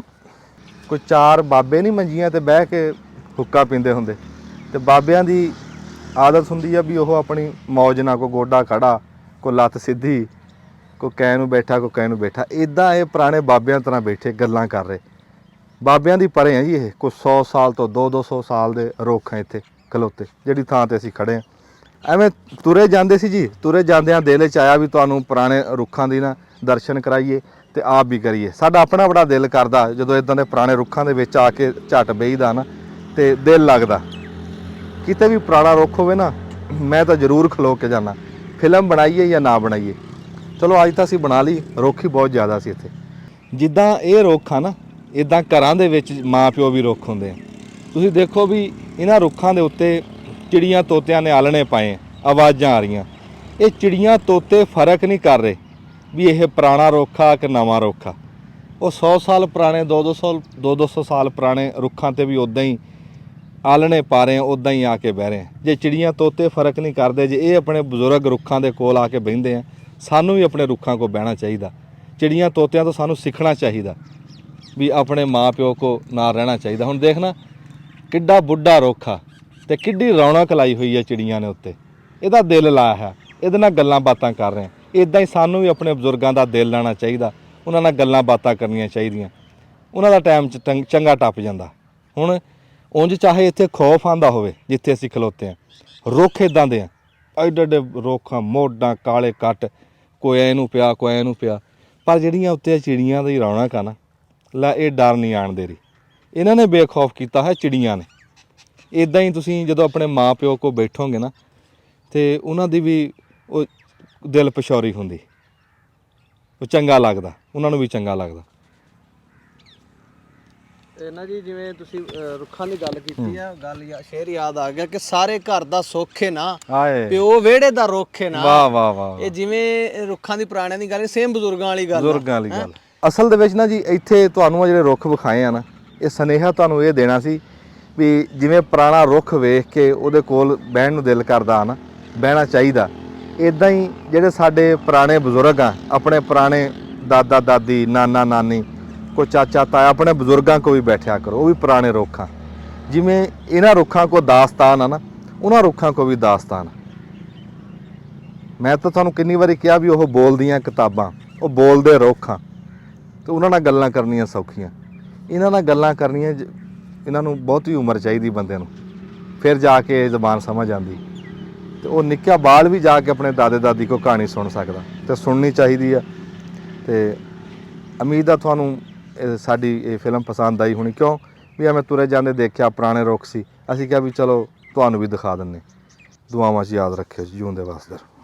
ਕੋਈ 4 ਬਾਬੇ ਨਹੀਂ ਮੰਜੀਆਂ ਤੇ ਬਹਿ ਕੇ ਹੁੱਕਾ ਪੀਂਦੇ ਹੁੰਦੇ, ਤੇ ਬਾਬਿਆਂ ਦੀ ਆਦਤ ਹੁੰਦੀ ਆ ਵੀ ਉਹ ਆਪਣੀ ਮੌਜ ਨਾਲ, ਕੋਈ ਗੋਡਾ ਖੜਾ, ਕੋਈ ਲੱਤ ਸਿੱਧੀ, ਕੋਈ ਕੈ ਨੂੰ ਬੈਠਾ, ਕੋਈ ਕੈ ਨੂੰ ਬੈਠਾ, ਇੱਦਾਂ ਇਹ ਪੁਰਾਣੇ ਬਾਬਿਆਂ ਤਰ੍ਹਾਂ ਬੈਠੇ ਗੱਲਾਂ ਕਰ ਰਹੇ। ਬਾਬਿਆਂ ਦੀ ਪਰੇ ਆ ਜੀ ਇਹ, ਕੋਈ 100 ਸਾਲ ਤੋਂ 200-200 ਸਾਲ ਦੇ ਰੁੱਖ ਆ ਇੱਥੇ ਖਲੋਤੇ, ਜਿਹੜੀ ਥਾਂ ਤੇ ਅਸੀਂ ਖੜੇ ਹਾਂ। ਐਵੇਂ ਤੁਰੇ ਜਾਂਦੇ ਸੀ ਜੀ, ਤੁਰੇ ਜਾਂਦਿਆਂ ਦਿਲ 'ਚ ਆਇਆ ਵੀ ਤੁਹਾਨੂੰ ਪੁਰਾਣੇ ਰੁੱਖਾਂ ਦੀ ਨਾ ਦਰਸ਼ਨ ਕਰਾਈਏ ਤੇ ਆਪ ਵੀ ਕਰੀਏ। ਸਾਡਾ ਆਪਣਾ ਬੜਾ ਦਿਲ ਕਰਦਾ ਜਦੋਂ ਇਦਾਂ ਦੇ ਪੁਰਾਣੇ ਰੁੱਖਾਂ ਦੇ ਵਿੱਚ ਆ ਕੇ ਝੱਟ ਬਹਿਦਾ ਨਾ, ਤੇ ਦਿਲ ਲੱਗਦਾ। ਕਿਤੇ ਵੀ ਪੁਰਾਣਾ ਰੁੱਖ ਹੋਵੇ ਨਾ, ਮੈਂ ਤਾਂ ਜ਼ਰੂਰ ਖਲੋ ਕੇ ਜਾਣਾ। ਫਿਲਮ ਬਣਾਈਏ ਜਾਂ ਨਾ ਬਣਾਈਏ, ਚਲੋ ਅੱਜ ਤਾਂ ਅਸੀਂ ਬਣਾ ਲਈ। ਰੁੱਖ ਹੀ ਬਹੁਤ ਜ਼ਿਆਦਾ ਸੀ ਇੱਥੇ। ਜਿੱਦਾਂ ਇਹ ਰੁੱਖ ਆ ਨਾ, ਇੱਦਾਂ ਘਰਾਂ ਦੇ ਵਿੱਚ ਮਾਂ ਪਿਓ ਵੀ ਰੁੱਖ ਹੁੰਦੇ ਆ। ਤੁਸੀਂ ਦੇਖੋ ਵੀ ਇਹਨਾਂ ਰੁੱਖਾਂ ਦੇ ਉੱਤੇ ਚਿੜੀਆਂ ਤੋਤਿਆਂ ਨੇ ਆਲਣੇ ਪਾਏ, ਆਵਾਜ਼ਾਂ ਆ ਰਹੀਆਂ। ਇਹ ਚਿੜੀਆਂ ਤੋਤੇ ਫਰਕ ਨਹੀਂ ਕਰ ਰਹੇ ਵੀ ਇਹ ਪੁਰਾਣਾ ਰੁੱਖ ਆ ਕਿ ਨਵਾਂ ਰੁੱਖ ਆ। ਉਹ 100 ਸਾਲ ਪੁਰਾਣੇ, 200 ਸਾਲ ਪੁਰਾਣੇ ਰੁੱਖਾਂ 'ਤੇ ਵੀ ਉੱਦਾਂ ਹੀ ਆਲਣੇ ਪਾ ਰਹੇ ਆ, ਉੱਦਾਂ ਹੀ ਆ ਕੇ ਬਹਿ ਰਹੇ ਆ। ਜੇ ਚਿੜੀਆਂ ਤੋਤੇ ਫਰਕ ਨਹੀਂ ਕਰਦੇ, ਜੇ ਇਹ ਆਪਣੇ ਬਜ਼ੁਰਗ ਰੁੱਖਾਂ ਦੇ ਕੋਲ ਆ ਕੇ ਬਹਿੰਦੇ ਆ, ਸਾਨੂੰ ਵੀ ਆਪਣੇ ਰੁੱਖਾਂ ਕੋਲ ਬਹਿਣਾ ਚਾਹੀਦਾ। ਚਿੜੀਆਂ ਤੋਤਿਆਂ ਤੋਂ ਸਾਨੂੰ ਸਿੱਖਣਾ ਚਾਹੀਦਾ ਵੀ ਆਪਣੇ ਮਾਂ ਪਿਓ ਕੋ ਨਾਲ ਰਹਿਣਾ ਚਾਹੀਦਾ। ਹੁਣ ਦੇਖਣਾ ਕਿੱਡਾ ਬੁੱਢਾ ਰੁੱਖ ਆ ਤੇ ਕਿੱਡੀ ਰੌਣਕ ਲਾਈ ਹੋਈ ਆ ਚਿੜੀਆਂ ਨੇ ਉੱਤੇ, ਇਹਦਾ ਦਿਲ ਲਾਇਆ ਹੈ, ਇਹਦੇ ਨਾਲ ਗੱਲਾਂ ਬਾਤਾਂ ਕਰ ਰਹੇ ਆ। ਇੱਦਾਂ ਹੀ ਸਾਨੂੰ ਵੀ ਆਪਣੇ ਬਜ਼ੁਰਗਾਂ ਦਾ ਦਿਲ ਲਾਉਣਾ ਚਾਹੀਦਾ, ਉਹਨਾਂ ਨਾਲ ਗੱਲਾਂ ਬਾਤਾਂ ਕਰਨੀਆਂ ਚਾਹੀਦੀਆਂ। ਉਹਨਾਂ ਦਾ ਟਾਈਮ ਚੰਗਾ ਟੱਪ ਜਾਂਦਾ। ਹੁਣ ਉਂਝ ਚਾਹੇ ਇੱਥੇ ਖੌਫ ਆਉਂਦਾ ਹੋਵੇ ਜਿੱਥੇ ਅਸੀਂ ਖਲੋਤੇ ਹਾਂ, ਰੁੱਖ ਇੱਦਾਂ ਦੇ ਆ, ਐਡੇ ਐਡੇ ਰੁੱਖ ਆ, ਮੋਢਾਂ ਕਾਲੇ ਕੱਟ, ਕੋਈ ਇਹਨੂੰ ਪਿਆ, ਕੋਈ ਇਹਨੂੰ ਪਿਆ, ਪਰ ਜਿਹੜੀਆਂ ਉੱਤੇ ਚਿੜੀਆਂ ਦੀ ਰੌਣਕ ਆ ਨਾ, ਲੈ ਇਹ ਡਰ ਨਹੀਂ ਆਣ ਦੇ ਰਹੀ। ਇਹਨਾਂ ਨੇ ਬੇਖੌਫ ਕੀਤਾ ਹੈ ਚਿੜੀਆਂ ਨੇ। ਇੱਦਾਂ ਹੀ ਤੁਸੀਂ ਜਦੋਂ ਆਪਣੇ ਮਾਂ ਪਿਓ ਕੋਲ ਬੈਠੋਗੇ ਨਾ, ਤੇ ਉਹਨਾਂ ਦੀ ਵੀ ਉਹ ਦਿਲ ਪਛੌਰੀ ਹੁੰਦੀ, ਉਹ ਚੰਗਾ ਲੱਗਦਾ, ਉਹਨਾਂ ਨੂੰ ਵੀ ਚੰਗਾ ਲੱਗਦਾ। ਇਹਨਾਂ ਜੀ ਜਿਵੇਂ ਤੁਸੀਂ ਰੁੱਖਾਂ ਦੀ ਗੱਲ ਕੀਤੀ ਆ ਗੱਲ ਸ਼ੇਰ ਯਾਦ ਆ ਗਿਆ ਕਿ ਸਾਰੇ ਘਰ ਦਾ ਸੁੱਖ ਹੈ ਨਾ ਆਏ ਪਿਓ ਵਿਹੜੇ ਦਾ ਰੁੱਖ ਹੈ ਨਾ। ਵਾਹ ਵਾਹ ਵਾਹ ਇਹ ਜਿਵੇਂ ਰੁੱਖਾਂ ਦੀ ਪੁਰਾਣਿਆਂ ਦੀ ਗੱਲ ਸੇਮ ਬਜ਼ੁਰਗਾਂ ਵਾਲੀ ਗੱਲ ਆ। ਬਜ਼ੁਰਗਾਂ ਵਾਲੀ ਗੱਲ ਅਸਲ ਦੇ ਵਿੱਚ ਨਾ ਜੀ ਇੱਥੇ ਤੁਹਾਨੂੰ ਆ ਜਿਹੜੇ ਰੁੱਖ ਵਿਖਾਏ ਆ ਨਾ ਇਹ ਸੁਨੇਹਾ ਤੁਹਾਨੂੰ ਇਹ ਦੇਣਾ ਸੀ ਵੀ ਜਿਵੇਂ ਪੁਰਾਣਾ ਰੁੱਖ ਵੇਖ ਕੇ ਉਹਦੇ ਕੋਲ ਬਹਿਣ ਨੂੰ ਦਿਲ ਕਰਦਾ ਨਾ ਬਹਿਣਾ ਚਾਹੀਦਾ, ਇਦਾਂ ਹੀ ਜਿਹੜੇ ਸਾਡੇ ਪੁਰਾਣੇ ਬਜ਼ੁਰਗ ਆ ਆਪਣੇ ਪੁਰਾਣੇ ਦਾਦਾ ਦਾਦੀ ਨਾਨਾ ਨਾਨੀ ਕੋਈ ਚਾਚਾ ਤਾਇਆ ਆਪਣੇ ਬਜ਼ੁਰਗਾਂ ਕੋਲ ਵੀ ਬੈਠਿਆ ਕਰੋ, ਉਹ ਵੀ ਪੁਰਾਣੇ ਰੁੱਖ ਆ। ਜਿਵੇਂ ਇਹਨਾਂ ਰੁੱਖਾਂ ਕੋ ਦਾਸਤਾਨ ਆ ਨਾ ਉਹਨਾਂ ਰੁੱਖਾਂ ਕੋ ਵੀ ਦਾਸਤਾਨ ਆ। ਮੈਂ ਤਾਂ ਤੁਹਾਨੂੰ ਕਿੰਨੀ ਵਾਰੀ ਕਿਹਾ ਵੀ ਉਹ ਬੋਲਦੀਆਂ ਕਿਤਾਬਾਂ ਉਹ ਬੋਲਦੇ ਰੁੱਖ ਆ ਤੇ ਉਹਨਾਂ ਨਾਲ ਗੱਲਾਂ ਕਰਨੀਆਂ ਸੌਖੀਆਂ। ਇਹਨਾਂ ਨਾਲ ਗੱਲਾਂ ਕਰਨੀਆਂ ਇਹਨਾਂ ਨੂੰ ਬਹੁਤੀ ਉਮਰ ਚਾਹੀਦੀ ਬੰਦੇ ਨੂੰ, ਫਿਰ ਜਾ ਕੇ ਇਹ ਜ਼ਬਾਨ ਸਮਝ ਆਉਂਦੀ ਤੇ ਉਹ ਨਿੱਕਾ ਬਾਲ ਵੀ ਜਾ ਕੇ ਆਪਣੇ ਦਾਦੇ ਦਾਦੀ ਕੋ ਕਹਾਣੀ ਸੁਣ ਸਕਦਾ ਤੇ ਸੁਣਨੀ ਚਾਹੀਦੀ ਆ। ਤੇ ਉਮੀਦ ਆ ਤੁਹਾਨੂੰ ਸਾਡੀ ਇਹ ਫਿਲਮ ਪਸੰਦ ਆਈ ਹੋਣੀ, ਕਿਉਂ ਵੀ ਐਵੇਂ ਤੁਰੇ ਜਾਂਦੇ ਦੇਖਿਆ ਪੁਰਾਣੇ ਰੁੱਖ ਸੀ, ਅਸੀਂ ਕਿਹਾ ਵੀ ਚਲੋ ਤੁਹਾਨੂੰ ਵੀ ਦਿਖਾ ਦਿੰਨੇ। ਦੁਆਵਾਂ 'ਚ ਯਾਦ ਰੱਖਿਓ ਜੀ, ਜਿਉਂਦੇ ਵਸਦੇ ਰਹੋ।